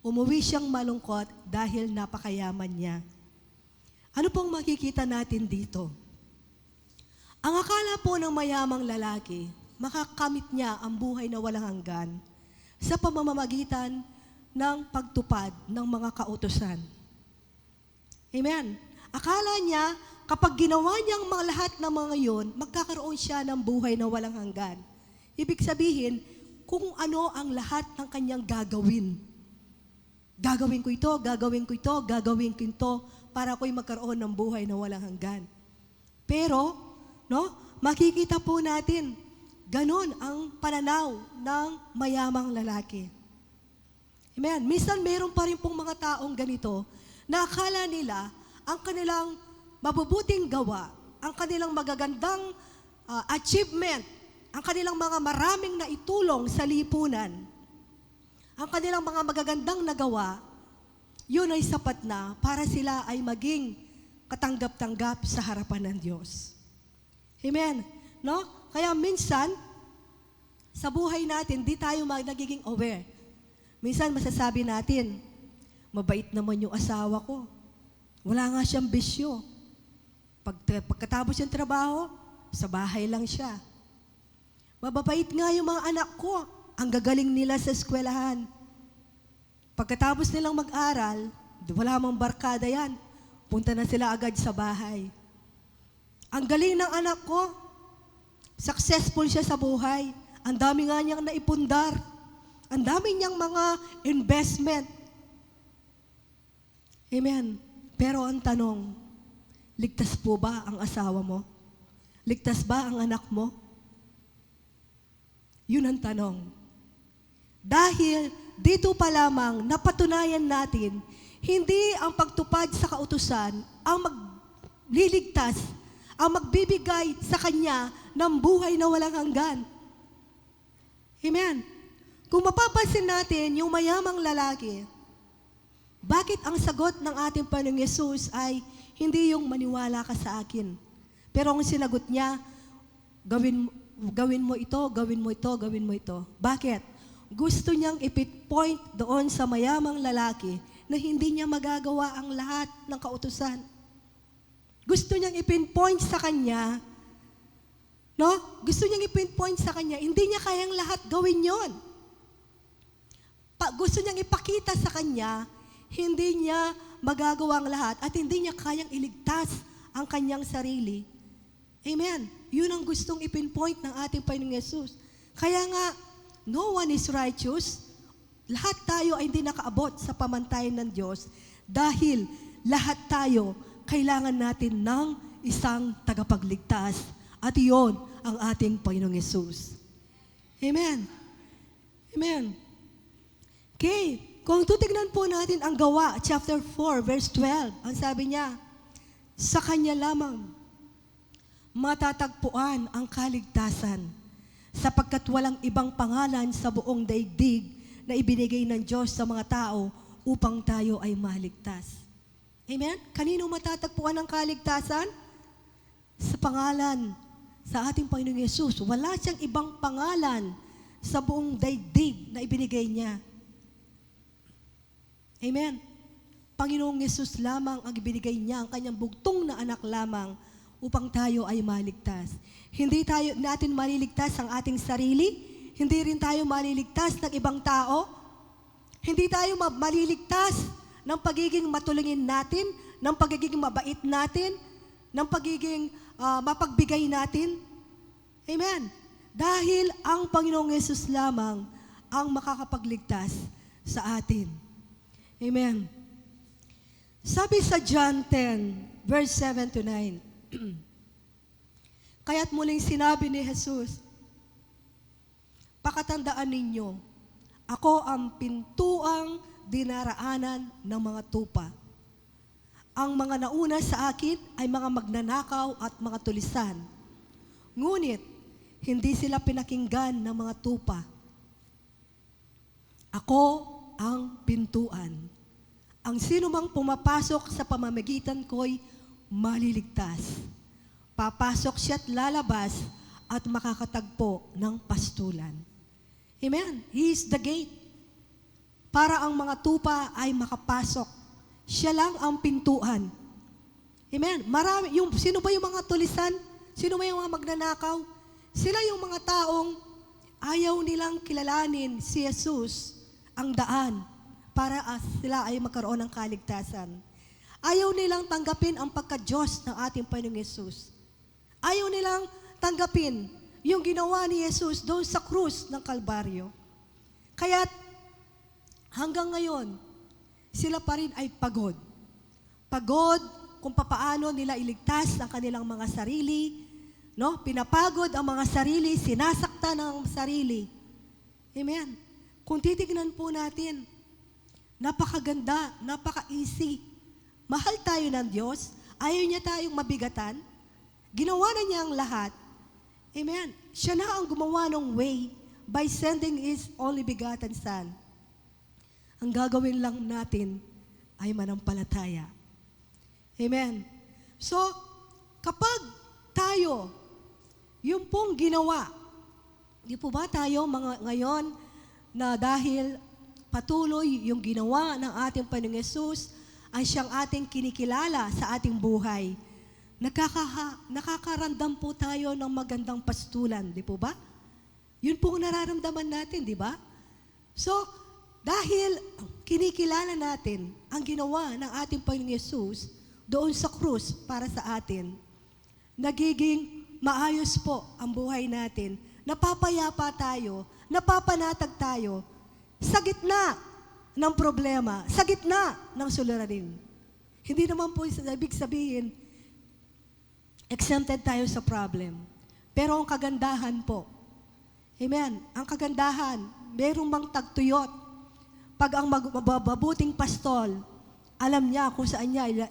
Umuwi siyang malungkot dahil napakayaman niya. Ano pong makikita natin dito? Ang akala po ng mayamang lalaki, makakamit niya ang buhay na walang hanggan sa pamamagitan ng pagtupad ng mga kautusan. Amen. Akala niya, kapag ginawa niyang mga lahat ng mga yun, magkakaroon siya ng buhay na walang hanggan. Ibig sabihin, kung ano ang lahat ng kanyang gagawin. Gagawin ko ito, gagawin ko ito, gagawin ko ito, para ako'y magkaroon ng buhay na walang hanggan. Pero, makikita po natin, ganon ang pananaw ng mayamang lalaki. Amen. Minsan meron pa rin pong mga taong ganito na akala nila ang kanilang mabubuting gawa, ang kanilang magagandang achievement, ang kanilang mga maraming naitulong sa lipunan, ang kanilang mga magagandang nagawa, yun ay sapat na para sila ay maging katanggap-tanggap sa harapan ng Diyos. Amen. No? Kaya minsan, sa buhay natin, di tayo nagiging aware. Minsan masasabi natin, mabait naman yung asawa ko. Wala nga siyang bisyo. Pagkatapos yung trabaho, sa bahay lang siya. Mababait nga yung mga anak ko. Ang gagaling nila sa eskwelahan. Pagkatapos nilang mag-aral, wala mang barkada yan. Punta na sila agad sa bahay. Ang galing ng anak ko, successful siya sa buhay. Ang dami nga niyang naipundar. Ang dami niyang mga investment. Amen. Pero ang tanong, ligtas po ba ang asawa mo? Ligtas ba ang anak mo? Yun ang tanong. Dahil dito pa lamang napatunayan natin, hindi ang pagtupad sa kautusan ang magliligtas, ang magbibigay sa kanya ng buhay na walang hanggan. Amen. Kung mapapansin natin yung mayamang lalaki, bakit ang sagot ng ating Panginoong Yesus ay hindi yung maniwala ka sa akin? Pero ang sinagot niya, gawin mo ito, gawin mo ito, gawin mo ito. Bakit? Gusto niyang ipit-point doon sa mayamang lalaki na hindi niya magagawa ang lahat ng kautusan. Gusto niyang ipinpoint sa kanya, no? Gusto niyang ipinpoint sa kanya, hindi niya kayang lahat gawin yon. Gusto niyang ipakita sa kanya, hindi niya magagawa ang lahat at hindi niya kayang iligtas ang kanyang sarili. Amen. Yun ang gustong ipinpoint ng ating Panginoong Yesus. Kaya nga, no one is righteous. Lahat tayo ay hindi nakaabot sa pamantayan ng Diyos dahil lahat tayo kailangan natin ng isang tagapagligtas. At iyon ang ating Panginoong Yesus. Amen. Amen. Okay, kung tutignan po natin ang Gawa, chapter 4, verse 12, ang sabi niya, sa Kanya lamang matatagpuan ang kaligtasan sapagkat walang ibang pangalan sa buong daigdig na ibinigay ng Diyos sa mga tao upang tayo ay maligtas. Amen? Kanino matatagpuan ang kaligtasan? Sa pangalan sa ating Panginoong Yesus. Wala siyang ibang pangalan sa buong daigdig na ibinigay niya. Amen? Panginoong Yesus lamang ang ibinigay niya, ang kanyang bugtong na anak lamang upang tayo ay maligtas. Hindi natin maliligtas ang ating sarili, hindi rin tayo maliligtas ng ibang tao, hindi tayo maliligtas ng pagiging matulungin natin, ng pagiging mabait natin, ng pagiging mapagbigay natin. Amen. Dahil ang Panginoong Yesus lamang ang makakapagligtas sa atin. Amen. Sabi sa John 10, verse 7 to 9, kaya't muling sinabi ni Jesus, pakatandaan ninyo, ako ang pintuang dinaraanan ng mga tupa. Ang mga nauna sa akin ay mga magnanakaw at mga tulisan. Ngunit, hindi sila pinakinggan ng mga tupa. Ako ang pintuan. Ang sino mang pumapasok sa pamamagitan ko'y maliligtas. Papasok siya at lalabas at makakatagpo ng pastulan. Amen. He is the gate. Para ang mga tupa ay makapasok. Siya lang ang pintuan. Amen. Sino ba yung mga tulisan? Sino ba yung mga magnanakaw? Sila yung mga taong ayaw nilang kilalanin si Jesus ang daan para sila ay magkaroon ng kaligtasan. Ayaw nilang tanggapin ang pagka-Diyos ng ating Panginoong Yesus. Ayaw nilang tanggapin yung ginawa ni Jesus doon sa krus ng Kalbaryo. Kaya't hanggang ngayon, sila pa rin ay pagod. Pagod kung papaano nila iligtas ang kanilang mga sarili, no? Pinapagod ang mga sarili, sinasaktan ang sarili. Amen. Kung titignan po natin, napakaganda, napaka-easy. Mahal tayo ng Diyos, ayaw niya tayong mabigatan. Ginawa na niya ang lahat. Amen. Siya na ang gumawa ng way by sending His only begotten Son. Ang gagawin lang natin ay manampalataya. Amen. So, kapag tayo, yung pong ginawa, di po ba tayo ngayon na dahil patuloy yung ginawa ng ating Panginoong Yesus ay siyang ating kinikilala sa ating buhay, nakakaramdam po tayo ng magandang pastulan, di po ba? Yun po ang nararamdaman natin, di ba? So, dahil kinikilala natin ang ginawa ng ating Panginoong Yesus doon sa krus para sa atin, nagiging maayos po ang buhay natin, napapayapa tayo, napapanatag tayo sa gitna ng problema, sa gitna ng suliranin. Hindi naman po ibig sabihin, exempted tayo sa problem. Pero ang kagandahan po, amen, ang kagandahan, merong mang tagtuyot. Pag ang mabuting pastol, alam niya kung saan niya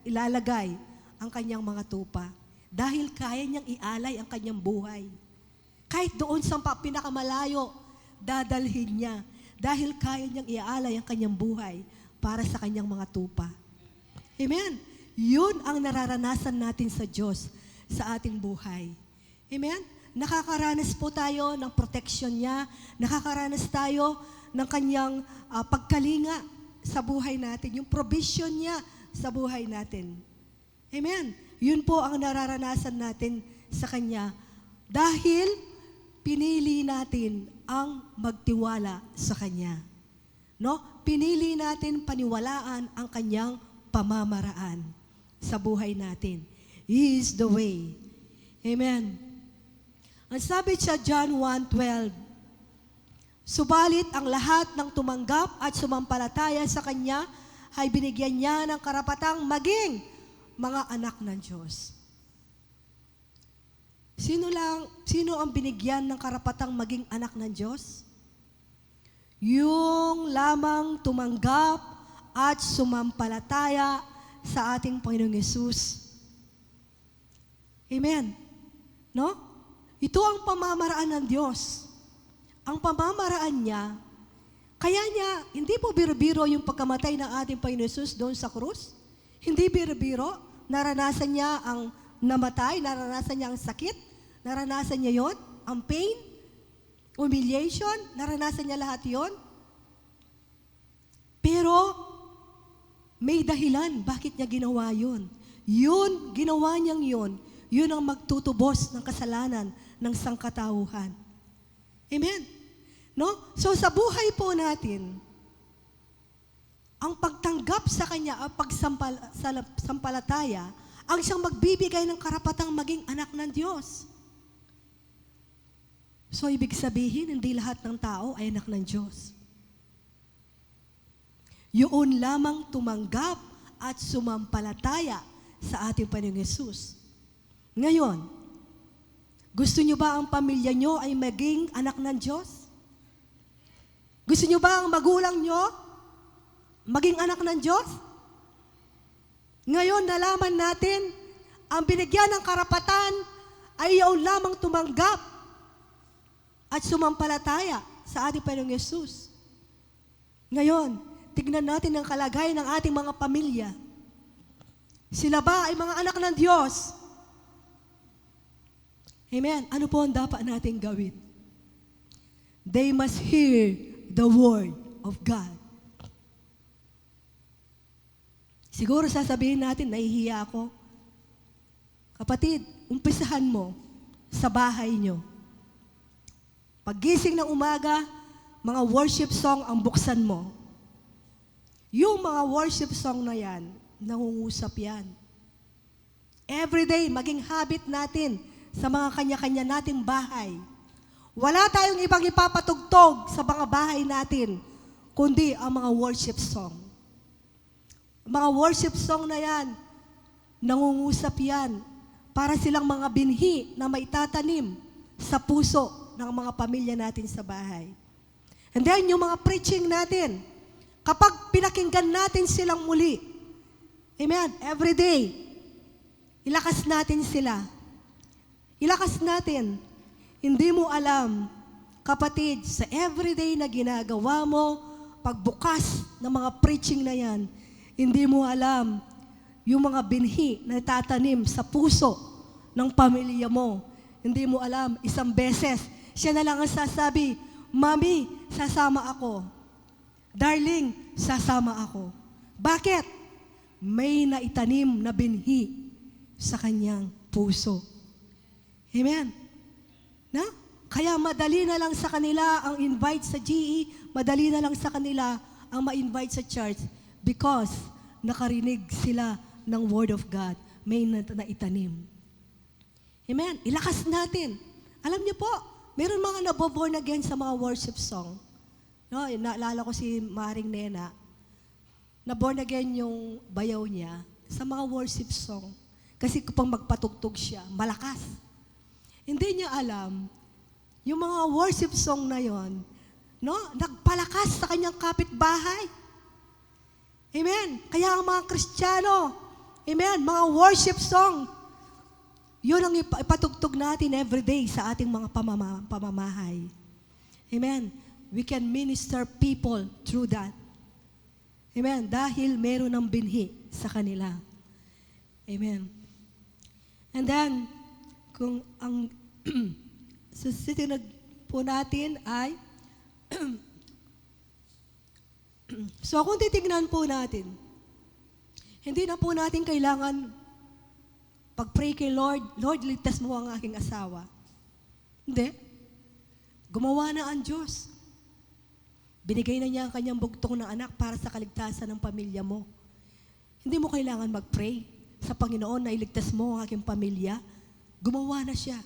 ilalagay ang kanyang mga tupa. Dahil kaya niyang ialay ang kanyang buhay. Kahit doon sa pinakamalayo, dadalhin niya. Dahil kaya niyang ialay ang kanyang buhay para sa kanyang mga tupa. Amen? Yun ang nararanasan natin sa Diyos sa ating buhay. Amen? nakakaranas po tayo ng protection niya, nakakaranas tayo ng kanyang pagkalinga sa buhay natin, yung provision niya sa buhay natin. Amen. Yun po ang nararanasan natin sa kanya dahil pinili natin ang magtiwala sa kanya. No? Pinili natin paniwalaan ang kanyang pamamaraan sa buhay natin. He is the way. Amen. Ang sabi sa John 1:12, subalit ang lahat ng tumanggap at sumampalataya sa Kanya ay binigyan niya ng karapatang maging mga anak ng Diyos. Sino ang binigyan ng karapatang maging anak ng Diyos? Yung lamang tumanggap at sumampalataya sa ating Panginoong Yesus. Amen. No? Ito ang pamamaraan ng Diyos. Ang pamamaraan niya, kaya niya, hindi po biro-biro yung pagkamatay ng ating Panginoon Yesus doon sa krus. Hindi biro-biro. Naranasan niya ang namatay, naranasan niya ang sakit, naranasan niya yon, ang pain, humiliation, naranasan niya lahat yon. Pero, may dahilan bakit niya ginawa yun. Yun, ginawa niyang yun. Yun ang magtutubos ng kasalanan ng sangkatauhan. Amen? No? So sa buhay po natin, ang pagtanggap sa Kanya, ang pagsampalataya, ang siyang magbibigay ng karapatang maging anak ng Diyos. So ibig sabihin, hindi lahat ng tao ay anak ng Diyos. Yun lamang tumanggap at sumampalataya sa ating Panginoong Yesus. Ngayon, gusto nyo ba ang pamilya nyo ay maging anak ng Diyos? Gusto nyo ba ang magulang nyo maging anak ng Diyos? Ngayon, nalaman natin, ang binigyan ng karapatan ay yaon lamang tumanggap at sumampalataya sa ating Panginoong Yesus. Ngayon, tignan natin ang kalagayan ng ating mga pamilya. Sila ba ay mga anak ng Diyos? Amen. Ano po ang dapat natin gawin? They must hear the word of God. Siguro sasabihin natin, nahihiya ako. Kapatid, umpisahan mo sa bahay nyo. Paggising ng umaga, mga worship song ang buksan mo. Yung mga worship song na yan, nangungusap yan. Everyday, maging habit natin sa mga kanya-kanya nating bahay. Wala tayong ibang ipapatugtog sa mga bahay natin, kundi ang mga worship song. Mga worship song na yan, nangungusap yan, para silang mga binhi na maitatanim sa puso ng mga pamilya natin sa bahay. And then, yung mga preaching natin, kapag pinakinggan natin silang muli, amen, every day, ilakas natin sila. Ilakas natin. Hindi mo alam, kapatid, sa everyday na ginagawa mo, pagbukas ng mga preaching na yan, hindi mo alam yung mga binhi na tatanim sa puso ng pamilya mo. Hindi mo alam, isang beses, siya na lang ang sasabi, Mami, sasama ako. Darling, sasama ako. Bakit? May naitanim na binhi sa kanyang puso. Amen? Na? Kaya madali na lang sa kanila ang invite sa GE, madali na lang sa kanila ang ma-invite sa church because nakarinig sila ng Word of God. May naitanim. Amen? Ilakas natin. Alam niyo po, meron mga naboborn again sa mga worship song. No, naalala ko si Maring Nena, naborn again yung bayaw niya sa mga worship song. Kasi kapag magpatugtog siya, malakas. Hindi niya alam, yung mga worship song na yon, no, nagpalakas sa kanyang kapitbahay. Amen. Kaya ang mga Kristiyano, amen, mga worship song, yun ang ipatugtog natin everyday sa ating mga pamamahay. Amen. We can minister people through that. Amen. Dahil meron ng binhi sa kanila. Amen. And then, kung ang susunod po natin ay, so kung titignan po natin, hindi na po natin kailangan pag-pray kay Lord, Lord, ligtas mo ang aking asawa. Hindi. Gumawa na ang Diyos. Binigay na niya ang kanyang bugtong na anak para sa kaligtasan ng pamilya mo. Hindi mo kailangan mag-pray sa Panginoon na iligtas mo ang aking pamilya. Gumawa na siya.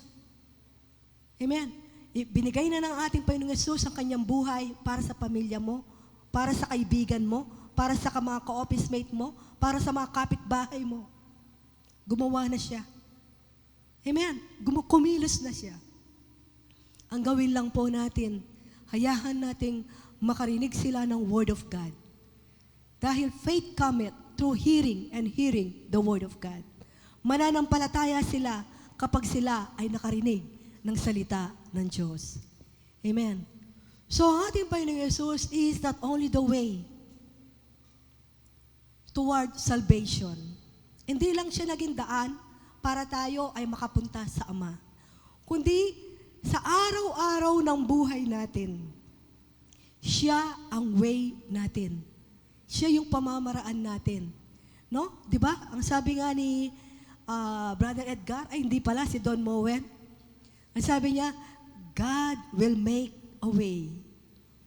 Amen. Binigay na ng ating Panginoong Yesus ang kanyang buhay para sa pamilya mo, para sa kaibigan mo, para sa mga ka-office mate mo, para sa mga kapitbahay mo. Gumawa na siya. Amen. Kumilos na siya. Ang gawin lang po natin, hayahan nating makarinig sila ng Word of God. Dahil faith cometh through hearing and hearing the Word of God. Mananampalataya sila kapag sila ay nakarinig ng salita ng Diyos. Amen. So ang ating Panginoong Yesus is not only the way toward salvation. Hindi lang siya naging daan para tayo ay makapunta sa Ama. Kundi sa araw-araw ng buhay natin, siya ang way natin. Siya yung pamamaraan natin. No? 'Di ba? Ang sabi nga ni Brother Edgar, ay hindi pala, si Don Moen. Ang sabi niya, God will make a way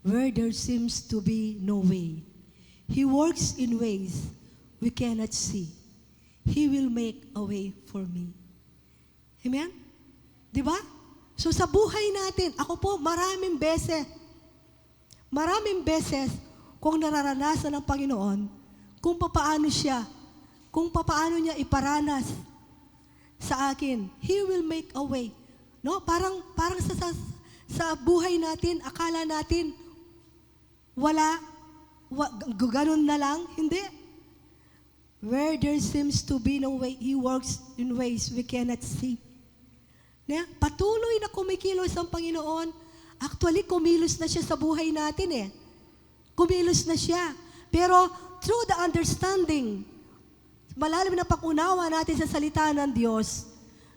where there seems to be no way. He works in ways we cannot see. He will make a way for me. Amen? 'Di ba? So sa buhay natin, ako po maraming beses kung nararanasan ng Panginoon kung papaano niya iparanas sa akin. He will make a way. No? Parang sa buhay natin, akala natin ganun na lang. Hindi. Where there seems to be no way, He works in ways we cannot see. Patuloy na kumikilos ang Panginoon. Actually, kumilos na siya sa buhay natin eh. Kumilos na siya. Pero through the understanding, malalim na pag-unawa natin sa salita ng Diyos,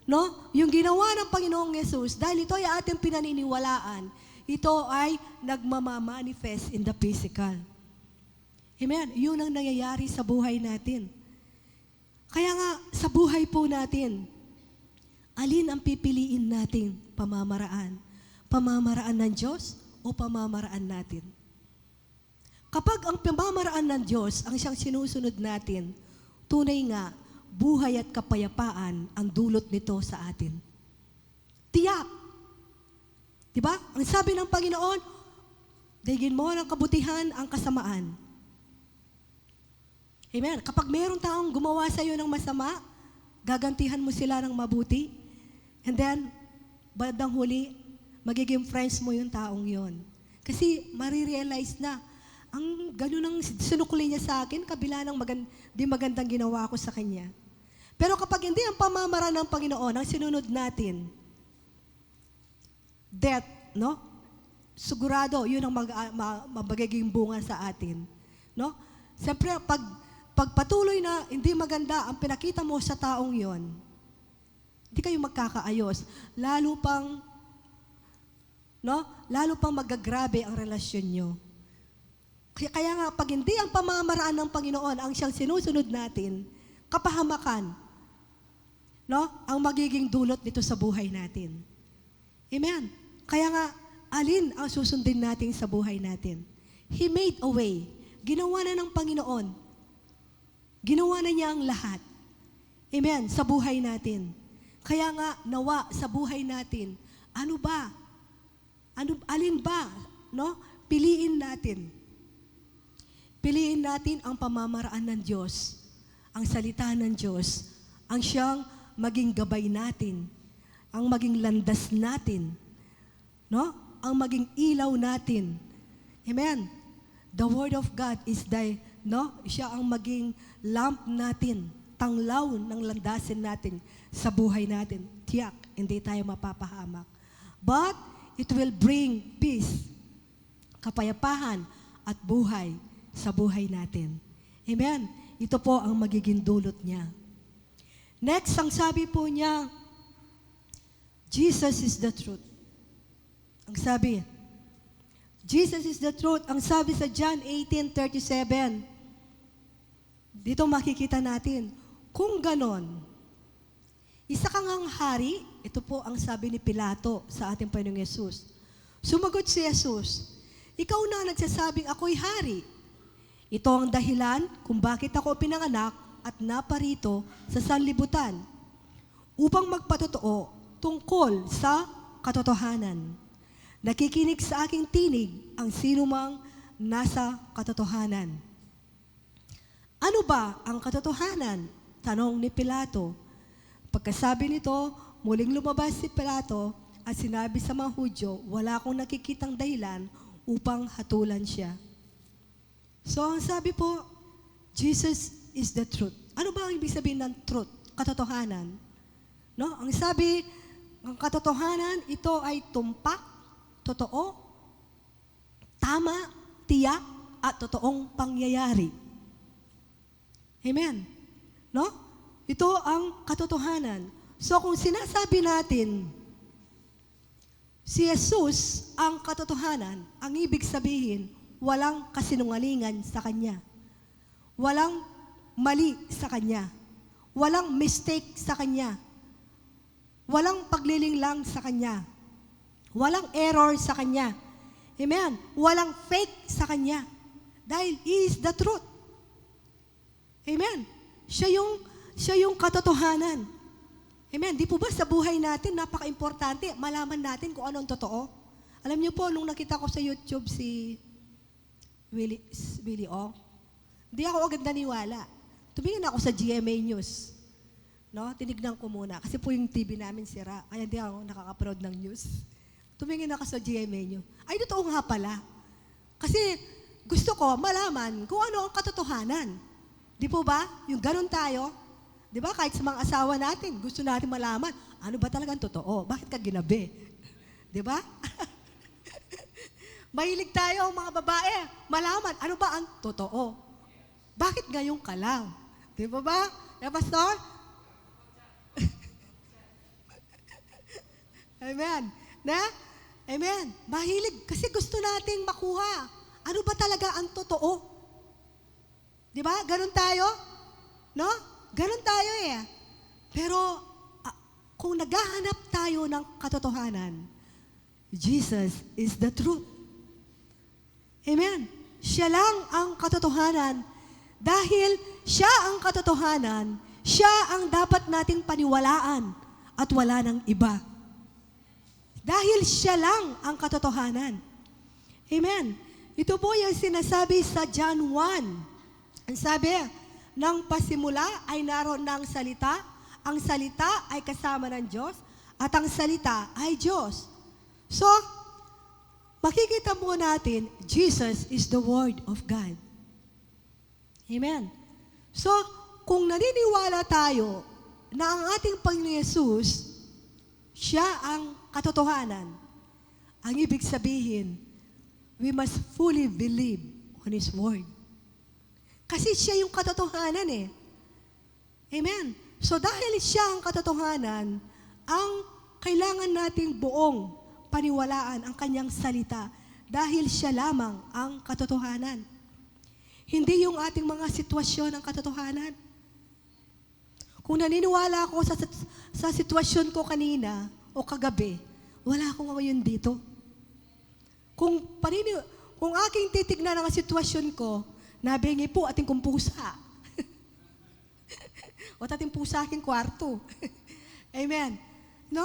no? Yung ginawa ng Panginoong Yesus, dahil ito ay ating pinaniniwalaan, ito ay nagmamamanifest in the physical. Amen? Yun ang nangyayari sa buhay natin. Kaya nga, sa buhay po natin, alin ang pipiliin nating pamamaraan? Pamamaraan ng Diyos o pamamaraan natin? Kapag ang pamamaraan ng Diyos ang siyang sinusunod natin, tunay nga, buhay at kapayapaan ang dulot nito sa atin. Tiyak. Diba? Ang sabi ng Panginoon, daigin mo ng kabutihan ang kasamaan. Amen. Kapag mayroong taong gumawa sa iyo ng masama, gagantihan mo sila ng mabuti. And then, bandang huli, magiging friends mo yung taong yon. Kasi marirealize na, ang ganun ang sinukli niya sa akin, kabila ng di magandang ginawa ko sa kanya. Pero kapag hindi ang pamamaraan ng Panginoon, ang sinunod natin, death, no? Sigurado, yun ang magiging bunga sa atin. No? Siyempre, pag patuloy na hindi maganda ang pinakita mo sa taong yon, hindi kayo magkakaayos. Lalo pang magagrabe ang relasyon nyo. Kaya nga, pag hindi ang pamamaraan ng Panginoon ang siyang sinusunod natin, kapahamakan, no? Ang magiging dulot nito sa buhay natin. Amen. Kaya nga, alin ang susundin natin sa buhay natin? He made a way. Ginawa na ng Panginoon. Ginawa na niya ang lahat. Amen. Sa buhay natin. Kaya nga, nawa sa buhay natin, alin ba, no? Piliin natin. Piliin natin ang pamamaraan ng Diyos, ang salita ng Diyos, ang siyang maging gabay natin, ang maging landas natin, no? Ang maging ilaw natin. Amen. The Word of God is siya ang maging lamp natin, tanglaw ng landasin natin sa buhay natin. Tiyak, hindi tayo mapapahamak. But it will bring peace, kapayapahan, at buhay sa buhay natin. Amen. Ito po ang magiging dulot niya. Next, ang sabi po niya, Jesus is the truth. Ang sabi, Jesus is the truth. Ang sabi sa John 18:37, dito makikita natin, kung ganon, isa kang ang hari, ito po ang sabi ni Pilato sa ating Panginoong Yesus. Sumagot si Jesus, ikaw na nagsasabing ako'y hari. Ito ang dahilan kung bakit ako pinanganak at naparito sa sanlibutan upang magpatotoo tungkol sa katotohanan. Nakikinig sa aking tinig ang sinumang nasa katotohanan. Ano ba ang katotohanan? Tanong ni Pilato. Pagkasabi nito, muling lumabas si Pilato at sinabi sa mga Hudyo, wala akong nakikitang dahilan upang hatulan siya. So, ang sabi po, Jesus is the truth. Ano ba ang ibig sabihin ng truth? Katotohanan. No? Ang sabi, ang katotohanan, ito ay tumpak, totoo, tama, tiyak, at totoong pangyayari. Amen. No? Ito ang katotohanan. So, kung sinasabi natin, si Jesus ang katotohanan, ang ibig sabihin, walang kasinungalingan sa Kanya. Walang mali sa Kanya. Walang mistake sa Kanya. Walang paglilinglang sa Kanya. Walang error sa Kanya. Amen? Walang fake sa Kanya. Dahil He is the truth. Amen? Siya yung katotohanan. Amen? Di po ba sa buhay natin, napaka-importante, malaman natin kung ano ang totoo? Alam niyo po, nung nakita ko sa YouTube si Willie O, di ako agad naniwala. Tumingin ako sa GMA News. No? Tinignan ko muna. Kasi po yung TV namin sira. Kaya di ako nakaka-upload ng news. Tumingin ako sa GMA News. Ay, totoo nga pala. Kasi gusto ko malaman kung ano ang katotohanan. Di po ba? Yung ganun tayo. Di ba? Kahit sa mga asawa natin, gusto natin malaman, ano ba talagang totoo? Bakit ka ginabi? Di ba? Mahilig tayo, mga babae, malaman, ano ba ang totoo? Bakit ngayon ka lang? Di ba ba? Pastor? Amen. Na? Amen. Mahilig. Kasi gusto nating makuha. Ano ba talaga ang totoo? Di ba? Ganon tayo? No? Ganon tayo eh. Pero, kung naghahanap tayo ng katotohanan, Jesus is the truth. Amen. Siya lang ang katotohanan. Dahil siya ang katotohanan, siya ang dapat nating paniwalaan at wala ng iba. Dahil siya lang ang katotohanan. Amen. Ito po yung sinasabi sa John 1. Ang sabi, nang pasimula ay naroon ng salita, ang salita ay kasama ng Diyos, at ang salita ay Diyos. So, makikita po natin, Jesus is the Word of God. Amen. So, kung naniniwala tayo na ang ating Panginoon Yesus, siya ang katotohanan, ang ibig sabihin, we must fully believe on His Word. Kasi siya yung katotohanan eh. Amen. So dahil siya ang katotohanan, ang kailangan nating buong paniwalaan ang kanyang salita dahil siya lamang ang katotohanan. Hindi yung ating mga sitwasyon ang katotohanan. Kung naniniwala ako sa sitwasyon ko kanina o kagabi, wala akong ngayon dito. Kung aking titignan ang sitwasyon ko, nabingi po ating kumpusa. O ating pusa aking kwarto. Amen. No?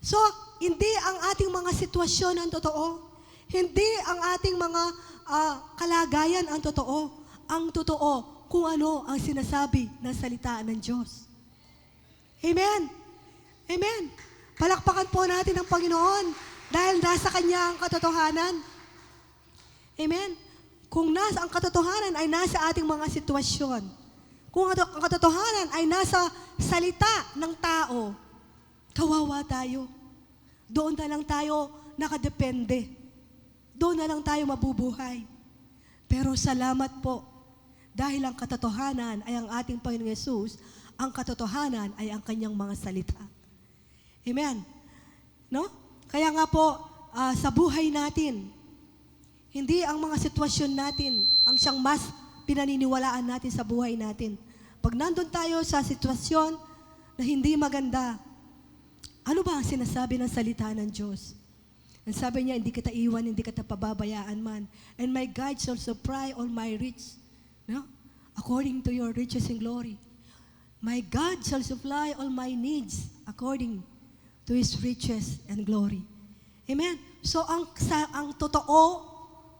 So, hindi ang ating mga sitwasyon ang totoo. Hindi ang ating mga kalagayan ang totoo. Ang totoo kung ano ang sinasabi ng salita ng Diyos. Amen. Amen. Palakpakan po natin ang Panginoon dahil nasa Kanya ang katotohanan. Amen. Kung ang katotohanan ay nasa ating mga sitwasyon, kung ang katotohanan ay nasa salita ng tao, kawawa tayo. Doon na lang tayo nakadepende. Doon na lang tayo mabubuhay. Pero salamat po, dahil ang katotohanan ay ang ating Panginoong Yesus, ang katotohanan ay ang kanyang mga salita. Amen. No? Kaya nga po, sa buhay natin. Hindi ang mga sitwasyon natin ang siyang mas pinaniniwalaan natin sa buhay natin. Pag nandun tayo sa sitwasyon na hindi maganda, ano ba ang sinasabi ng salita ng Diyos? Ang sabi niya, hindi kita iwan, hindi kita pababayaan man. And my God shall supply all my riches, no? According to your riches and glory. My God shall supply all my needs according to His riches and glory. Amen? So, ang totoo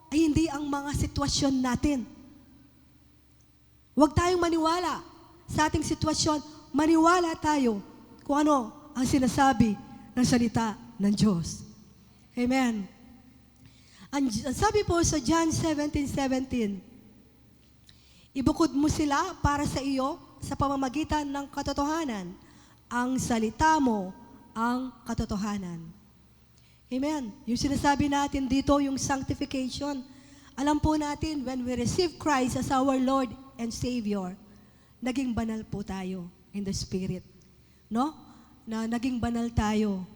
ay hindi ang mga sitwasyon natin. Huwag tayong maniwala sa ating sitwasyon. Maniwala tayo kung ano ang sinasabi ng salita ng Diyos. Amen. Ang sabi po sa John 17:17, ibukod mo sila para sa iyo sa pamamagitan ng katotohanan. Ang salita mo ang katotohanan. Amen. Yung sinasabi natin dito, yung sanctification. Alam po natin, when we receive Christ as our Lord and Savior, naging banal po tayo in the Spirit. No? Na naging banal tayo.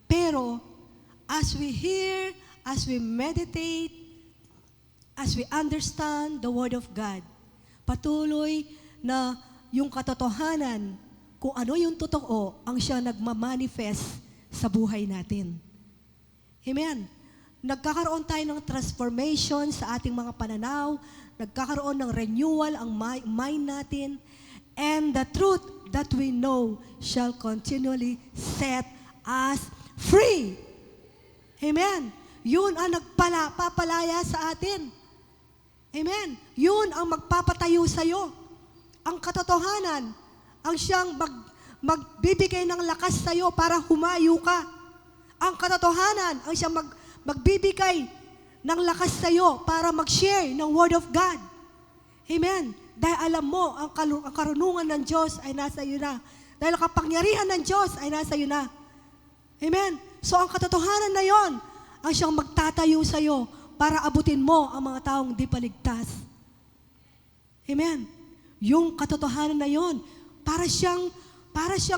Pero, as we hear, as we meditate, as we understand the Word of God, patuloy na yung katotohanan, kung ano yung totoo, ang siya nagmamanifest sa buhay natin. Amen. Nagkakaroon tayo ng transformation sa ating mga pananaw, nagkakaroon ng renewal ang mind natin, and the truth that we know shall continually set us free. Amen. Yun ang papalaya sa atin. Amen. Yun ang magpapatayo sa'yo. Ang katotohanan, ang siyang magbibigay ng lakas sa'yo para humayo ka. Ang katotohanan, ang siyang magbibigay ng lakas sa'yo para mag-share ng Word of God. Amen. Dahil alam mo, ang karunungan ng Diyos ay nasa iyo na. Dahil ang kapangyarihan ng Diyos ay nasa iyo na. Amen. So ang katotohanan na yon, ang siyang magtatayo sa'yo para abutin mo ang mga taong di paligtas. Amen. Yung katotohanan na yon, para siyang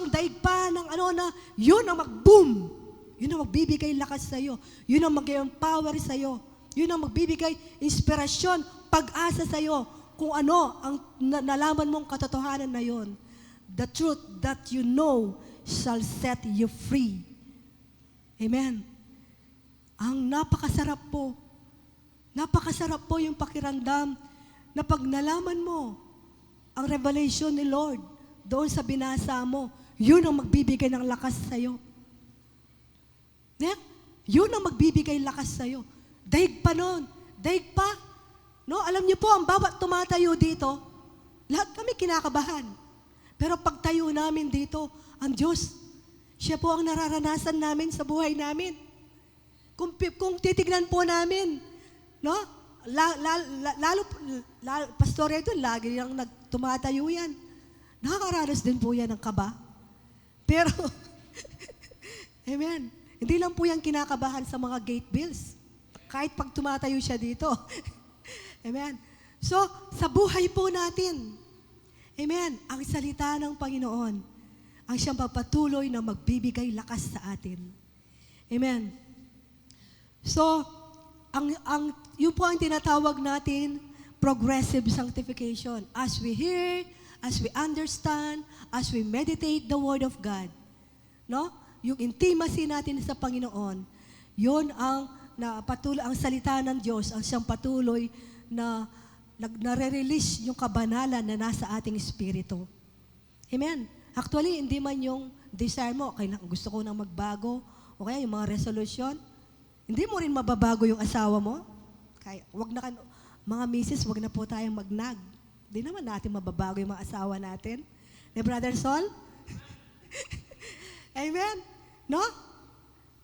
daig pa ng na yun ang mag-boom. Yun ang magbibigay lakas sa'yo. Yun ang mag-empower sa'yo. Yun ang magbibigay inspirasyon, pag-asa sa'yo kung ano ang nalaman mong katotohanan na yon. The truth that you know shall set you free. Amen. Ang napakasarap po yung pakiramdam na pag nalaman mo ang revelation ni Lord doon sa binasa mo, yun ang magbibigay ng lakas sa'yo. Yeah? Yun ang magbibigay lakas sa'yo. Daig pa nun. Daig pa. No? Alam niyo po, ang bawat tumatayo dito, lahat kami kinakabahan. Pero pagtayo namin dito, ang Diyos, siya po ang nararanasan namin sa buhay namin. Kung titignan po namin, no? Lalo Pastor Edo, lagi lang tumatayo yan. Nakakaranas din po yan ng kaba. Pero, amen. Hindi lang po yan kinakabahan sa mga gate bills. Kahit pag tumatayo siya dito. Amen. So, sa buhay po natin, amen, ang salita ng Panginoon, ang siyang pagpatuloy na magbibigay lakas sa atin. Amen. So, yun po ang tinatawag natin, progressive sanctification. As we hear, as we understand, as we meditate the Word of God, no? Yung intimacy natin sa Panginoon, yun ang ang salita ng Diyos, ang siyang patuloy na nare-release yung kabanalan na nasa ating espiritu. Amen. Actually, hindi man yung desire mo, gusto ko nang magbago, o kaya yung mga resolution, hindi mo rin mababago yung asawa mo. Kaya, mga misis, wag na po tayong magnag. Hindi naman natin mababago yung mga asawa natin. Brother Sol? Amen. No?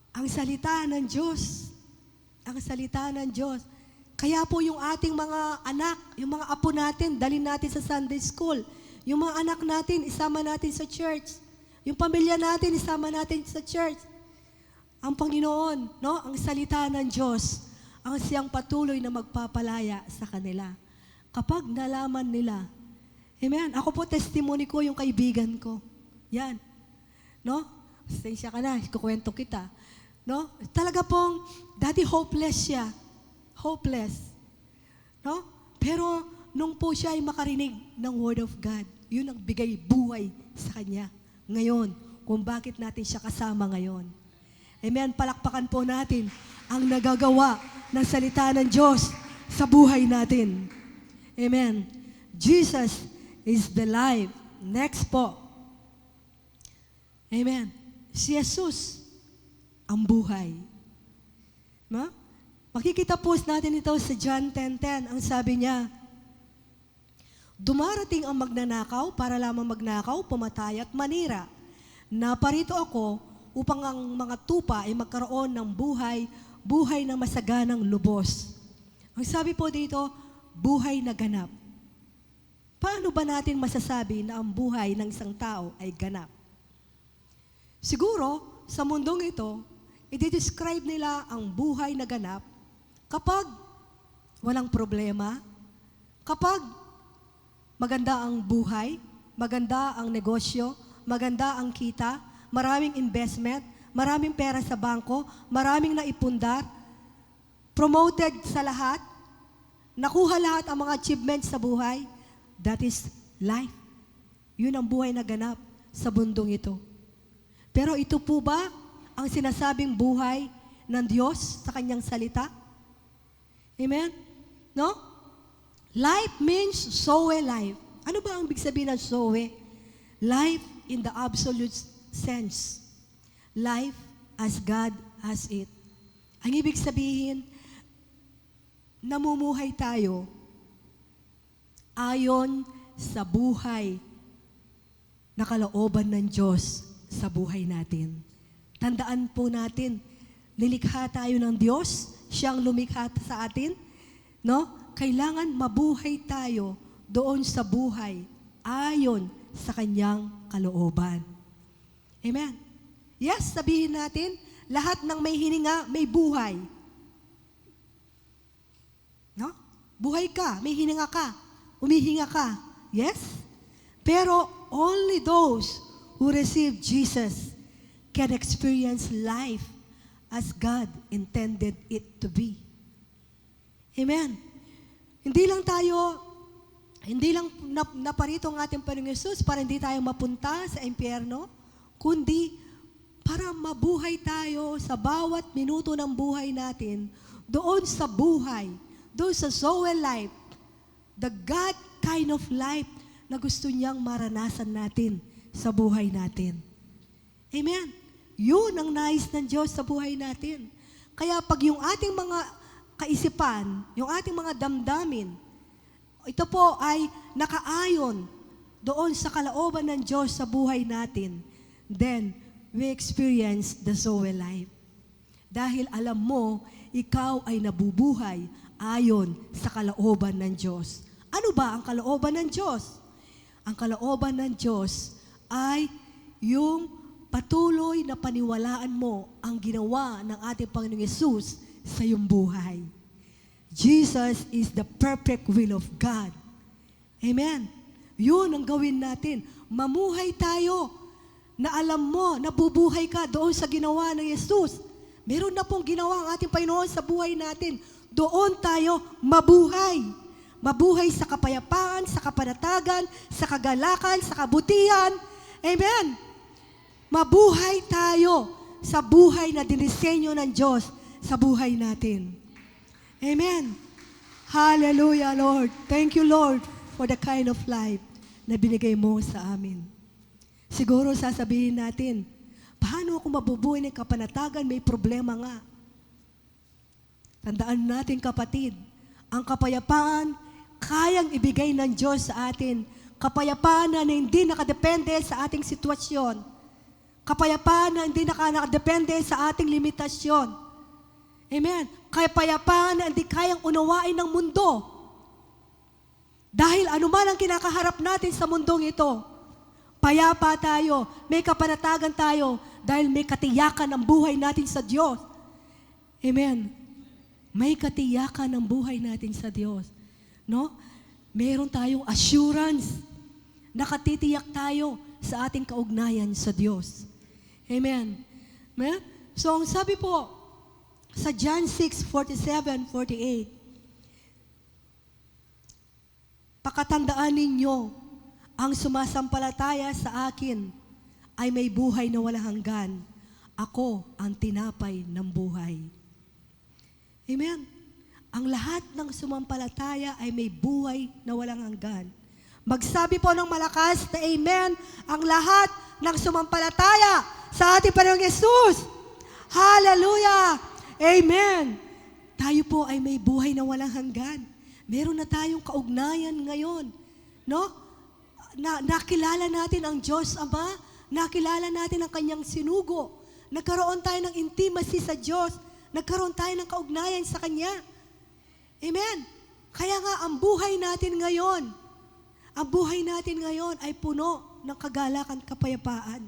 Ang salita ng Diyos. Ang salita ng Diyos. Kaya po yung ating mga anak, yung mga apo natin, dalhin natin sa Sunday school. Yung mga anak natin, isama natin sa church. Yung pamilya natin, isama natin sa church. Ang Panginoon, no? Ang salita ng Diyos, ang siyang patuloy na magpapalaya sa kanila. Kapag nalaman nila, amen, ako po testimony ko yung kaibigan ko. Yan. No? Sensya ka na, kukwento kita. No? Talaga pong, dati hopeless siya. Hopeless. No? Pero nung po siya ay makarinig ng Word of God, yun ang bigay buhay sa kanya. Ngayon, kung bakit natin siya kasama ngayon. Amen. Palakpakan po natin ang nagagawa ng salita ng Diyos sa buhay natin. Amen. Jesus is the life. Next po. Amen. Si Jesus ang buhay. No? Makikita po natin ito sa John 10:10. Ang sabi niya, dumarating ang magnanakaw para lamang magnakaw, pumatay at manira. Naparito ako upang ang mga tupa ay magkaroon ng buhay, buhay na masaganang lubos. Ang sabi po dito, buhay na ganap. Paano ba natin masasabi na ang buhay ng isang tao ay ganap? Siguro, sa mundong ito, i-describe nila ang buhay na ganap kapag walang problema, kapag maganda ang buhay, maganda ang negosyo, maganda ang kita, maraming investment, maraming pera sa bangko, maraming naipundar, promoted sa lahat, nakuha lahat ang mga achievements sa buhay. That is life. Yun ang buhay na ganap sa mundong ito. Pero ito po ba ang sinasabing buhay ng Diyos sa kanyang salita? Amen? No? Life means Zoe life. Ano ba ang ibig sabihin ng Zoe? Life in the absolute sense. Life as God has it. Ang ibig sabihin, namumuhay tayo ayon sa buhay na kalooban ng Diyos sa buhay natin. Tandaan po natin, nilikha tayo ng Diyos, siyang lumikha sa atin, no? Kailangan mabuhay tayo doon sa buhay ayon sa kanyang kalooban. Amen. Yes, sabihin natin, lahat ng may hininga, may buhay. No? Buhay ka, may hininga ka, umihinga ka. Yes? Pero only those who receive Jesus can experience life as God intended it to be. Amen. Hindi lang naparito ang ating Panginoong Yesus para hindi tayo mapunta sa impyerno, kundi para mabuhay tayo sa bawat minuto ng buhay natin, doon sa buhay, doon sa Zoe life, the God kind of life na gusto niyang maranasan natin sa buhay natin. Amen. Yun ang nais ng Diyos sa buhay natin. Kaya pag yung ating mga kaisipan, yung ating mga damdamin, ito po ay nakaayon doon sa kalooban ng Diyos sa buhay natin, then we experience the Zoe life. Dahil alam mo, ikaw ay nabubuhay ayon sa kalooban ng Diyos. Ano ba ang kalooban ng Diyos? Ang kalooban ng Diyos ay yung patuloy na paniwalaan mo ang ginawa ng ating Panginoong Yesus sa iyong buhay. Jesus is the perfect will of God. Amen. Yun ang gawin natin. Mamuhay tayo na alam mo, nabubuhay ka doon sa ginawa ng Yesus. Meron na pong ginawa ang ating Panginoon sa buhay natin. Doon tayo mabuhay. Mabuhay sa kapayapaan, sa kapanatagan, sa kagalakan, sa kabutihan. Amen. Mabuhay tayo sa buhay na dinisenyo ng Diyos sa buhay natin. Amen. Hallelujah, Lord. Thank you, Lord, for the kind of life na binigay mo sa amin. Siguro sasabihin natin, paano ako mabubuhay ng kapanatagan? May problema nga. Tandaan natin, kapatid, ang kapayapaan kayang ibigay ng Diyos sa atin. Kapayapaan na hindi nakadepende sa ating sitwasyon. Kapayapaan na hindi nakadepende sa ating limitasyon. Amen. Kapayapaan na hindi kayang unawain ng mundo. Dahil anuman ang kinakaharap natin sa mundong ito, payapa tayo, may kapanatagan tayo, dahil may katiyakan ang buhay natin sa Diyos. Amen. May katiyakan ang buhay natin sa Diyos. No? Meron tayong assurance. Nakatitiyak tayo sa ating kaugnayan sa Diyos. Amen. Amen? So, ang sabi po sa John 6:47-48, pakatandaan ninyo, ang sumasampalataya sa akin ay may buhay na walang hanggan. Ako ang tinapay ng buhay. Amen. Ang lahat ng sumampalataya ay may buhay na walang hanggan. Magsabi po ng malakas na amen ang lahat ng sumampalataya sa ating Panginoong Yesus. Hallelujah! Amen! Tayo po ay may buhay na walang hanggan. Meron na tayong kaugnayan ngayon. No? Nakilala natin ang Diyos Ama. Nakilala natin ang Kanyang sinugo. Nagkaroon tayo ng intimacy sa Diyos. Nagkaroon tayo ng kaugnayan sa Kanya. Amen. Kaya nga, ang buhay natin ngayon ay puno ng kagalakan, kapayapaan.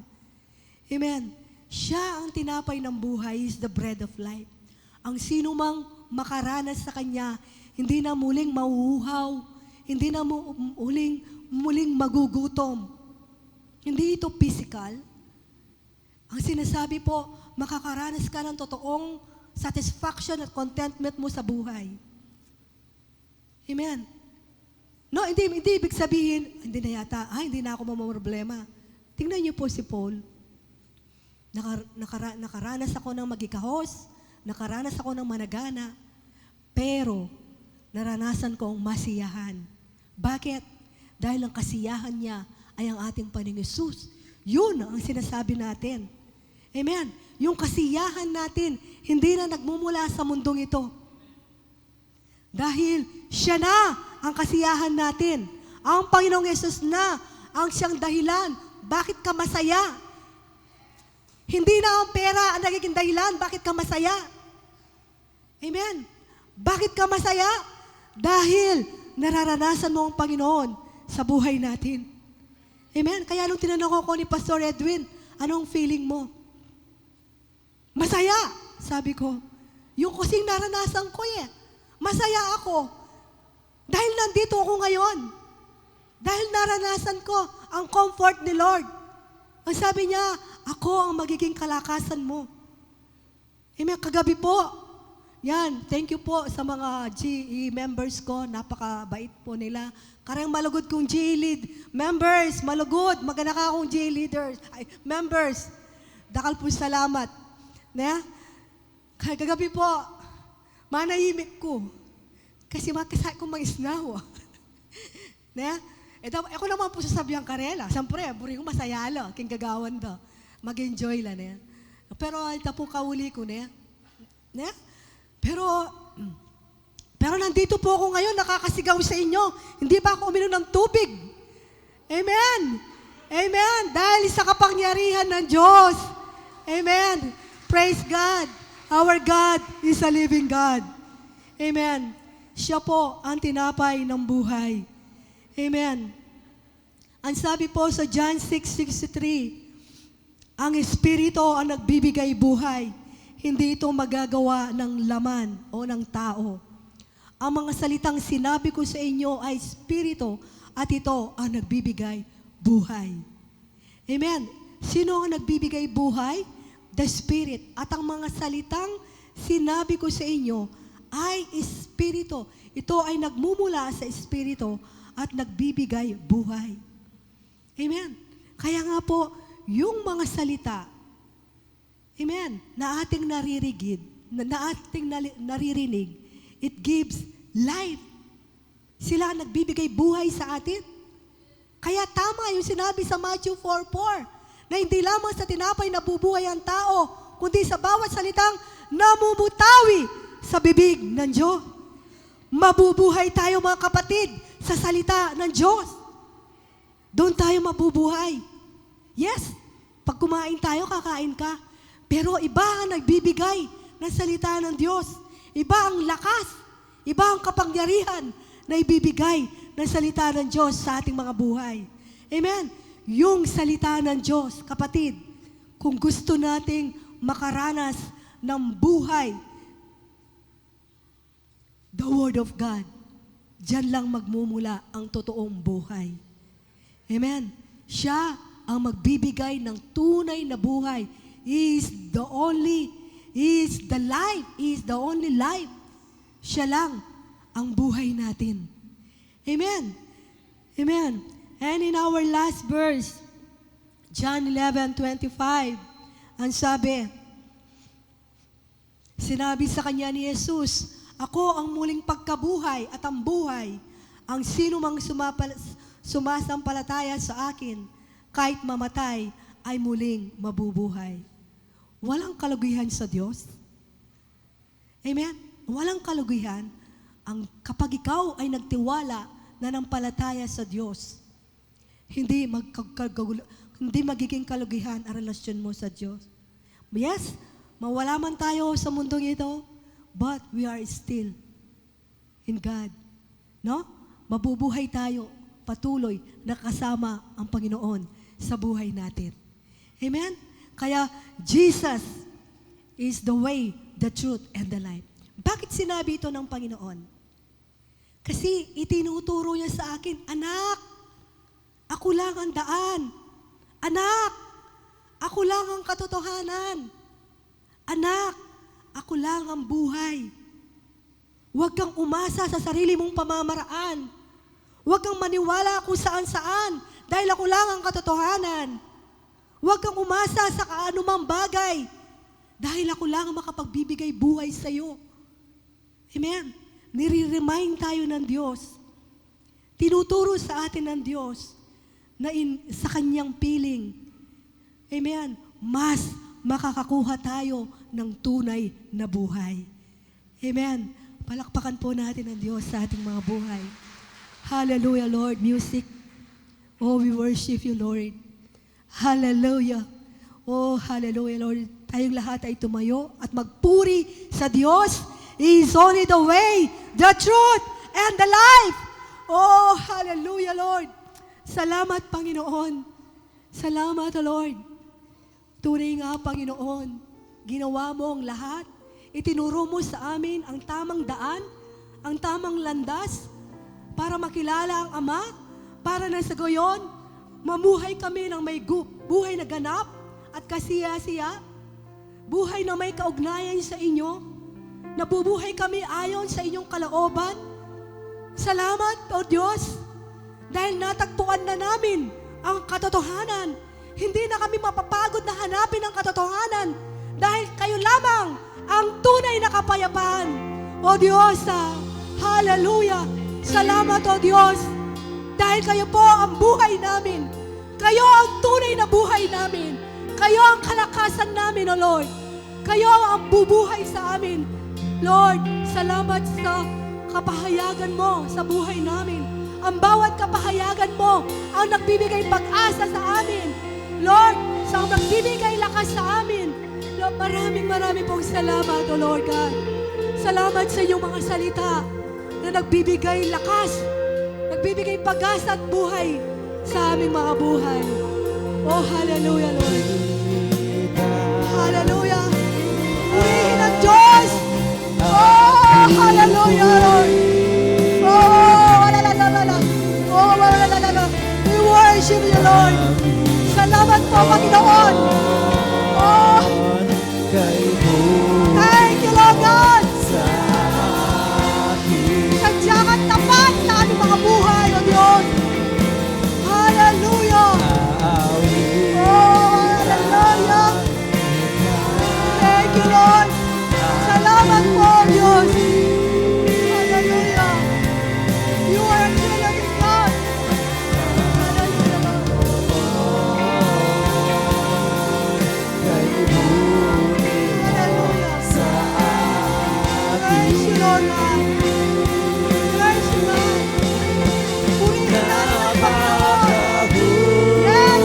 Amen. Siya ang tinapay ng buhay, is the bread of life. Ang sino mang makaranas sa Kanya, hindi na muling mauuhaw, hindi na muling magugutom. Hindi ito physical. Ang sinasabi po, makakaranas ka ng totoong satisfaction at contentment mo sa buhay. Amen. No, hindi ibig sabihin, hindi na ako mamamroblema. Tingnan niyo po si Paul. Nakaranas ako ng magikahos, nakaranas ako ng managana, pero naranasan kong masiyahan. Bakit? Dahil ang kasiyahan niya ay ang ating Panginoong Hesus. Yun ang sinasabi natin. Amen. Yung kasiyahan natin, hindi na nagmumula sa mundong ito. Dahil siya na ang kasiyahan natin. Ang Panginoong Hesus na ang siyang dahilan. Bakit ka masaya? Hindi na ang pera ang nagiging dahilan. Bakit ka masaya? Amen. Bakit ka masaya? Dahil nararanasan mo ang Panginoon sa buhay natin. Amen. Kaya nung tinanong ako ni Pastor Edwin, anong feeling mo? Masaya, sabi ko. Yung kasing naranasan ko Masaya ako. Dahil nandito ako ngayon. Dahil naranasan ko ang comfort ni Lord. Ang sabi niya, ako ang magiging kalakasan mo. Amen. Kagabi po, yan, thank you po sa mga GE members ko. Napakabait po nila. Karang malugod kong GE lead. Members, malugod. Maganda ka akong GE leaders. Members, dakal po salamat. Kagabi po, manahimik ko. Kasi makasay ko mangisnawa. Ako naman po sasabihan karela. Siyempre, buri ko masayalo. King gagawan do. Mag-enjoy lang. Pero ito po kauli ko. Pero nandito po ako ngayon, nakakasigaw sa inyo. Hindi pa ako uminom ng tubig. Amen. Amen. Dahil sa kapangyarihan ng Diyos. Amen. Praise God. Our God is a living God. Amen. Siya po ang tinapay ng buhay. Amen. Ang sabi po sa John 6:63, ang Espiritu ang nagbibigay buhay. Hindi ito magagawa ng laman o ng tao. Ang mga salitang sinabi ko sa inyo ay Espiritu at ito ang nagbibigay buhay. Amen. Sino ang nagbibigay buhay? The Spirit. At ang mga salitang sinabi ko sa inyo ay Espiritu. Ito ay nagmumula sa Espiritu at nagbibigay buhay. Amen. Kaya nga po, yung mga salita, amen, na ating naririnig, it gives life. Sila ang nagbibigay buhay sa atin. Kaya tama yung sinabi sa Matthew 4:4, na hindi lamang sa tinapay nabubuhay ang tao, kundi sa bawat salitang namumutawi sa bibig ng Diyos. Mabubuhay tayo mga kapatid sa salita ng Diyos. Doon tayo mabubuhay. Yes, pag kumain tayo, kakain ka. Pero iba ang nagbibigay ng salita ng Diyos. Iba ang lakas, iba ang kapangyarihan na ibibigay ng salita ng Diyos sa ating mga buhay. Amen. Yung salita ng Diyos, kapatid, kung gusto nating makaranas ng buhay, the Word of God, diyan lang magmumula ang totoong buhay. Amen. Siya ang magbibigay ng tunay na buhay. He is the only He is the life. He is the only life. Siya lang ang buhay natin. Amen. Amen. And in our last verse, John 11:25, ang sabi, sinabi sa kanya ni Jesus, ako ang muling pagkabuhay at ang buhay. Ang sino mang sumasampalataya sa akin, kahit mamatay, ay muling mabubuhay. Walang kalugihan sa Diyos. Amen? Walang kalugihan kapag ikaw ay nagtiwala na nampalataya sa Diyos. Hindi magiging kalugihan ang relasyon mo sa Diyos. Yes, mawala man tayo sa mundong ito, but we are still in God. No? Mabubuhay tayo patuloy na kasama ang Panginoon sa buhay natin. Amen? Kaya Jesus is the way, the truth, and the life. Bakit sinabi ito ng Panginoon? Kasi itinuturo niya sa akin, anak, ako lang ang daan. Anak, ako lang ang katotohanan. Anak, ako lang ang buhay. Huwag kang umasa sa sarili mong pamamaraan. Huwag kang maniwala kung saan-saan dahil ako lang ang katotohanan. Huwag kang umasa sa kaanumang bagay dahil ako lang ang makapagbibigay buhay sa iyo. Amen? Nire-remind tayo ng Diyos. Tinuturo sa atin ng Diyos na sa Kanyang piling. Amen? Mas makakakuha tayo ng tunay na buhay. Amen? Palakpakan po natin ang Diyos sa ating mga buhay. Hallelujah, Lord. Music. Oh, we worship you, Lord. Hallelujah. Oh, hallelujah, Lord. Tayong lahat ay tumayo at magpuri sa Diyos. He is only the way, the truth, and the life. Oh, hallelujah, Lord. Salamat, Panginoon. Salamat, Lord. Tunay nga, Panginoon. Ginawa mo ang lahat. Itinuro mo sa amin ang tamang daan, ang tamang landas, para makilala ang Ama, para na sa gayon, mamuhay kami ng may buhay na ganap at kasiya-siya, buhay na may kaugnayan sa inyo, nabubuhay kami ayon sa inyong kalooban. Salamat, O Diyos, dahil natagpuan na namin ang katotohanan. Hindi na kami mapapagod na hanapin ang katotohanan dahil kayo lamang ang tunay na kapayapaan. O Diyos, hallelujah. Salamat, O Diyos, dahil kayo po ang buhay namin. Kayo ang tunay na buhay namin. Kayo ang kalakasan namin, O Lord. Kayo ang bubuhay sa amin. Lord, salamat sa kapahayagan mo sa buhay namin. Ang bawat kapahayagan mo ang nagbibigay pag-asa sa amin. Lord, sa nagbibigay lakas sa amin. Lord, maraming pong salamat, O Lord God. Salamat sa iyong mga salita na nagbibigay lakas, nagbibigay pag-asa at buhay sa aming mga buhay. Oh, hallelujah, Lord. Hallelujah. Purihin ang Diyos. Oh, hallelujah, Lord. Oh, wala. Oh, wala. We worship you, Lord. Salamat po, Panginoon. Oh, thank you, Lord God. Sadya kang tapat sa aming mga buhay, O Diyos. Hallelujah. Oh, hallelujah. Thank you, Lord. Salamat po, Diyos. Hallelujah. You are a true living God. Hallelujah, Lord. Hallelujah. Praise you, Lord God. Praise you, God. Purihin natin ang Panginoon. Yes.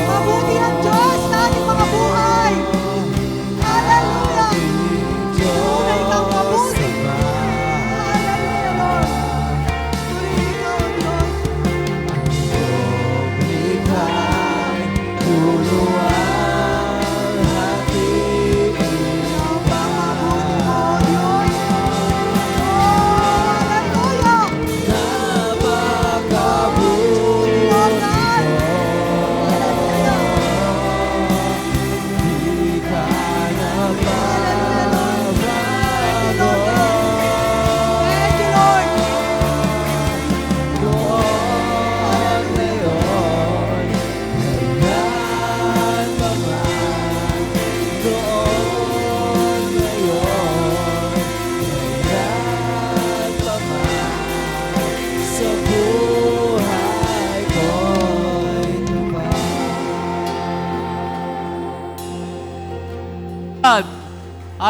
Mabuti ang Diyos sa ating mga buhay. Hallelujah. Tunay kang mabuti. Hallelujah, Lord. Purihin ka, O Diyos. Napakabuti mo, O Diyos. Oh,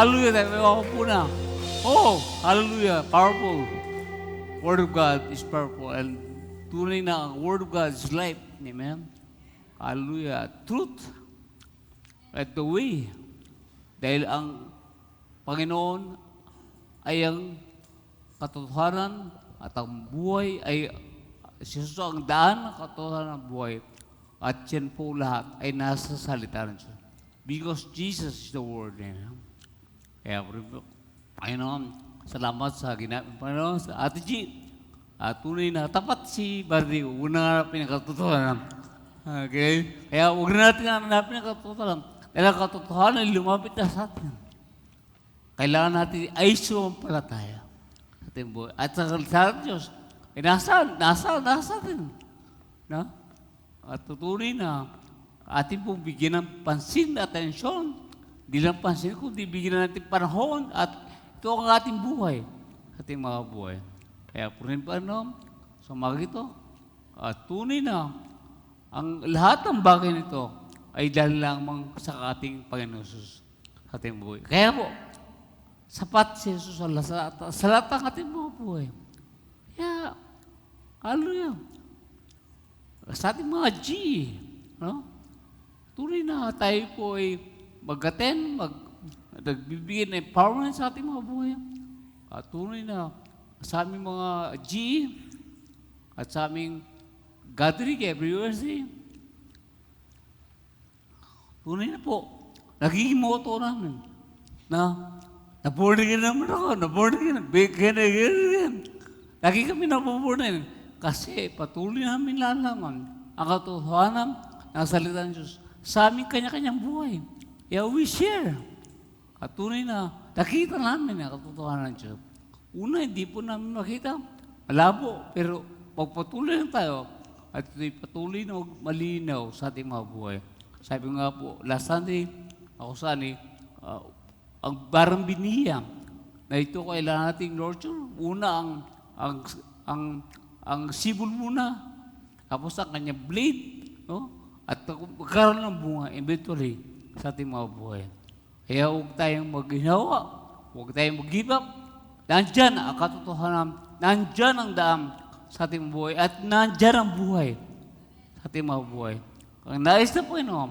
Hallelujah. Tayo may po na. Oh, hallelujah. Powerful. Word of God is powerful. And tunay na ang Word of God is life. Amen. Hallelujah. Truth. At the way. Dahil ang Panginoon ay ang katotohanan at ang buhay ay si Jesus ang daan ng katotohanan ng buhay. At yan po lahat ay nasa salita ng Diyos. Because Jesus is the Word. Kaya Panginoon, salamat sa ginamit Panginoon sa Ate G. At tunay na tapat si Bardi. Huwag na hanapin ang katotohanan. Okay? Kaya huwag na natin hanapin ang katotohanan. Dahil ang katotohanan ay lumapit na sa atin. Kailangan natin ay sumampalataya sa ating buhay. At sa salita ng Diyos, ay nasa atin. No? At tutuloy na ating pong bigyan ng pansin at atensyon. Di lang pansin, kundi bigyan natin panahon at ito ang ating buhay, ating mga buhay. Kaya po rin pa sa mga ito, at tunay na ang lahat ng bagay nito ay dahil lamang sa ating Panginoon Jesus sa ating buhay. Kaya po, sapat si Jesus sa lahat ng ating mga buhay. Kaya, hallelujah. Sa ating mga G, no? Tunay na tayo po ay mag-attend, nagbibigay ng empowerment sa ating mga buhay. At tunay na sa aming mga G at sa aming gathering every Wednesday, tunay na po, nagiging motto namin na na-born again naman ako, na-born again. Lagi kami na-born again. Kasi patuloy namin lalaman ang katotohanan ng salita ng Diyos sa aming kanya-kanyang buhay. Kaya we share. At tunay na nakita namin ang katotohanan ng Diyos. Una, hindi po namin makita. Malabo. Pero pagpatuloy lang tayo at ito'y patuloy na malinaw sa ating mga buhay. Sabi nga po, last Sunday, ako sani, ang barambiniya na ito kailangan nating nurture. Una, ang sibol muna, tapos ang kanyang blade, no? At magkaroon ng bunga eventually sa ating mga buhay. Kaya huwag tayong maghinawa, huwag tayong mag-give up. Nandyan ang katotohanan, nandyan ang daan sa ating buhay, at nandyan ang buhay sa ating mga buhay. Ang nais na Panginoon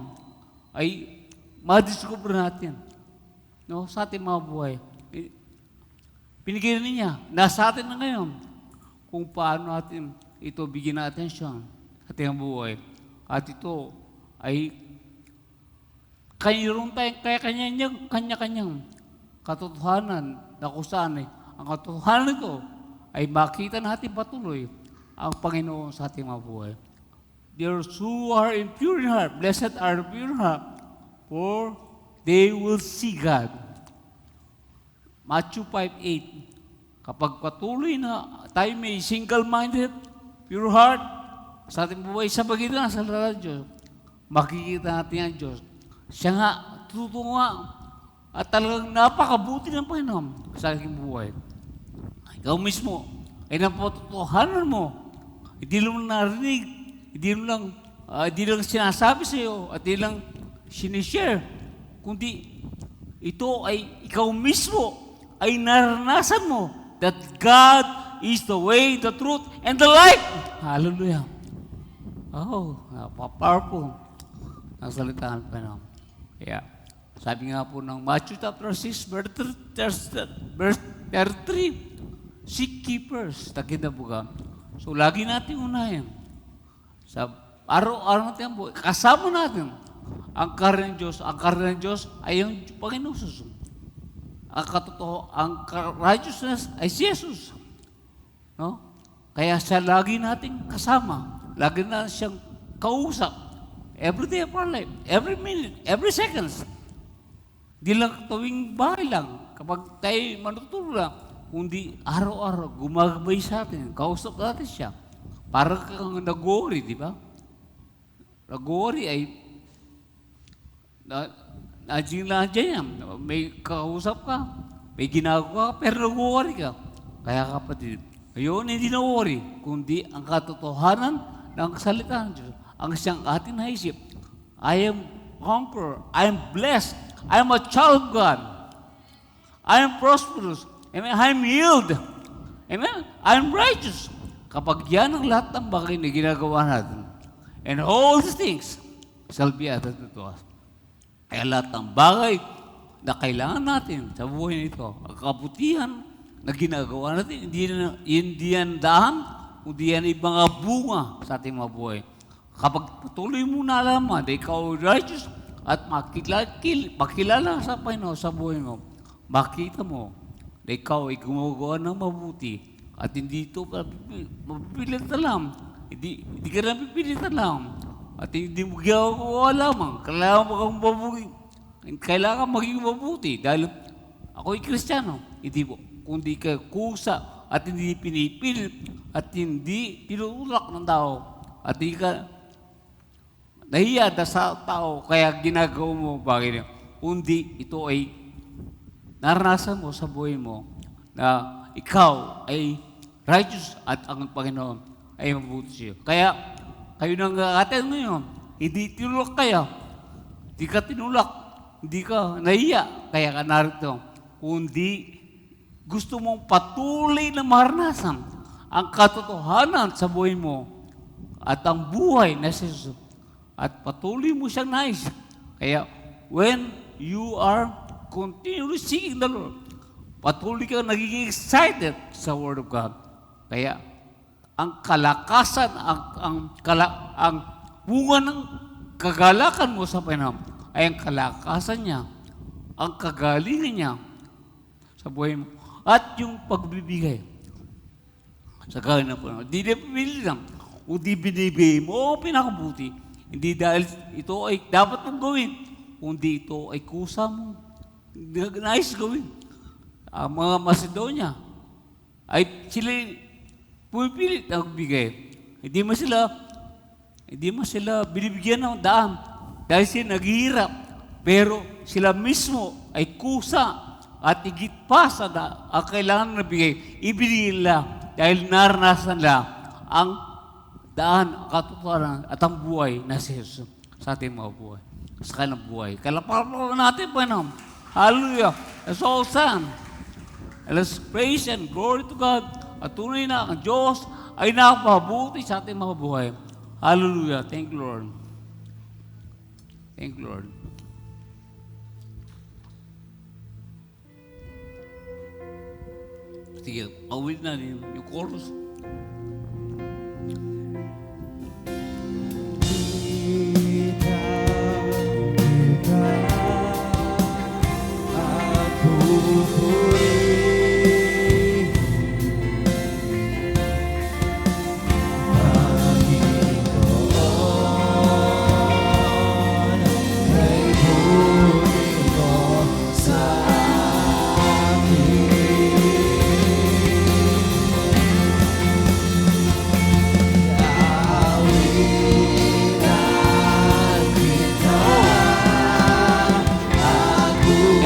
ay madiscover natin, no? Sa ating mga buhay. Pinigyan niya, nasa atin na ngayon, kung paano natin ito bigyan ng atensyon sa ating buhay. At ito ay kanya-kanyang katotohanan na kung saan ang katotohanan ito ay makita natin patuloy ang Panginoon sa ating mga buhay. Those who are in pure heart, blessed are the pure heart, for they will see God. Matthew 5:8. Kapag patuloy na tayo may single-minded, pure heart, sa ating buhay, sa pagitan ng salita ng Diyos, makikita natin ang Diyos. Siya nga, tutunga, at talagang napakabuti ng Panginoon sa aking buhay. Ikaw mismo, ay napatutuhanan mo. Hindi lang narinig, hindi lang sinasabi sa iyo, at hindi lang sinishare, kundi ito ay ikaw mismo ay naranasan mo that God is the way, the truth, and the life. Hallelujah. Oh, powerful ang salita ng Panginoon. Kaya, sabi nga po ng Matthew chapter 6, verse 33, seek ye first the kingdom of God. So, lagi natin unahin. Sa araw-araw natin ang buhay, kasama natin ang karya ng Diyos. Ang karya ng Diyos ay ang Panginoon Jesus. Ang righteousness ay si Jesus. No? Kaya siya lagi nating kasama. Lagi na siyang kausap. Every day of our life. Every minute. Every seconds. Di lang tuwing bahay lang. Kapag tayo manutulog lang. Kundi araw-araw gumagabay sa atin. Kausap natin siya. Para kang nag-worry, di ba? Nag-worry ay nandiyan yan. May kausap ka, may ginagawa ka, pero nag-worry ka. Kaya kapatid, ngayon hindi na worry, kundi ang katotohanan ng salita ng Diyos, ang siyang ating naisip. I am conqueror, I am blessed, I am a child of God. I'm prosperous. Amen. I'm healed. Amen. I'm righteous. Kapag yan ang lahat ng bagay na ginagawa natin, and all these things shall be added to us. Kaya lahat ng bagay na kailangan natin sa buhay nito, ang kabutihan na ginagawa natin, hindi yan daan, hindi yan ibang bunga sa ating mga buhay. Kapag patuloy mo na alaman na ikaw ay righteous at makilala sa Panginoon sa buhay mo, makita mo na ikaw ay gumagawa ng mabuti at hindi ito mapipilit na lang. Hindi ka na mapipilit na lang. At hindi mo ginagawa lamang. Kailangan maging mabuti. Dahil ako ay Kristiyano. Hindi mo. Kundi ka kusa at hindi pinipilit at hindi tinutulak ng tao. At hindi ka nahiya sa tao kaya ginagawa mo bagay. Kundi ito ay naranasan mo sa buhay mo na ikaw ay righteous at ang Panginoon ay mabuti siya. Kaya, kayo nang atin ngayon, hindi tinulak kaya, hindi ka tinulak, hindi ka nahiya, kaya ka narito. Kundi gusto mong patuloy na maranasan ang katotohanan sa buhay mo at ang buhay na si Jesus. At patuloy mo siyang nais. Kaya, when you are continually seeking the Lord, patuloy ka nagiging excited sa Word of God. Kaya, ang kalakasan, ang bunga ng kagalakan mo sa Panginoon ay ang kalakasan niya, ang kagalingan niya sa buhay mo, at yung pagbibigay sa gawin ng Panginoon. Hindi na pipili lang, kundi binibigay mo ang pinakabuti. Hindi dahil ito ay dapat mong gawin, kundi ito ay kusa mo. Nais gawin. Ang mga Macedonia ay sila pumipilit na magbigay. Hindi mo sila binibigyan ng daan dahil sila naghihirap. Pero sila mismo ay kusa at higit pa sa ang kailangan na bigay. Ibigay nila dahil naranasan nila ang daan, ang katotohanan at ang buhay na si Jesus sa ating mga buhay. Sa kanilang buhay. Kalapakan natin, Panginoon. Hallelujah. Let's all stand. And let's praise and glory to God. At tunay na ang Diyos ay nakapabuti sa ating mga buhay. Hallelujah. Thank you, Lord. Thank you, Lord. Sige, awit na yung chorus.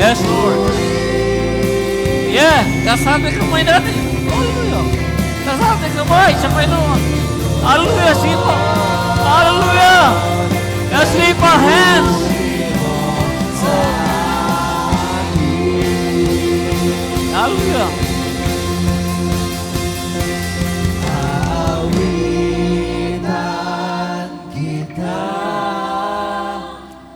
Yes, Lord. Yeah, kasama kamay natin. Hallelujah. Kasama kamay sa Panginoon. Hallelujah, sipo. Hallelujah. Let's lift our hands. Hallelujah.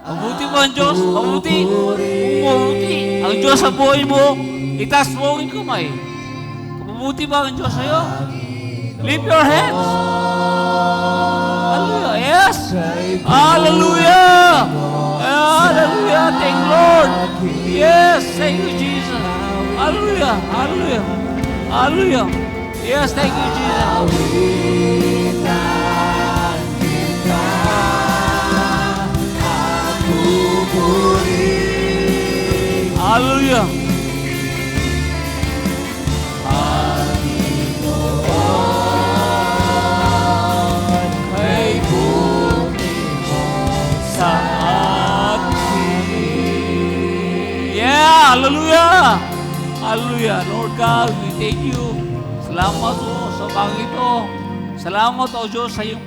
Mabuti mo ang Diyos. Mabuti. Mabuti. Ang Diyos sa buhay mo, itaas mo ang kamay. Mabuti ba ang Diyos sa'yo? Lift your hands. Hallelujah. Yes. Hallelujah. Hallelujah. Thank you, Lord. Yes. Thank you, Jesus. Hallelujah. Hallelujah. Hallelujah. Yes. Thank you, Jesus. Hallelujah. Kay buti mo sa akin. Yeah, hallelujah. Hallelujah. Lord God, we thank you. Salamat o sa bagay ito. Salamat o Diyos sa iyong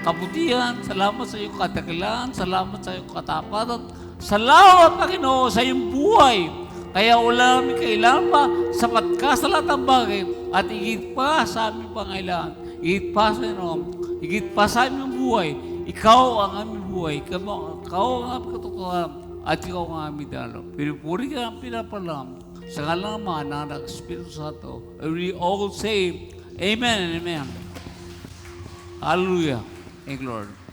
kabutihan. Salamat sa iyong katakilan. Salamat sa iyong katapatan. Salamat, Panginoon, sa iyong buhay Kaya wala namin kailangan pa sapat ka sa lahat ng bagay at higit pa sa aming pangailangan. Higit pa sa higit pa sa aming buhay. Ikaw ang aming buhay. Ikaw ang aming katotohanan at ikaw ang aming dalo. Pinupuri ka ang pinapalam sa ngalan ng Ama, ng Anak, Espiritu Santo. And we all say, Amen and Amen. Hallelujah. Thank you, Lord.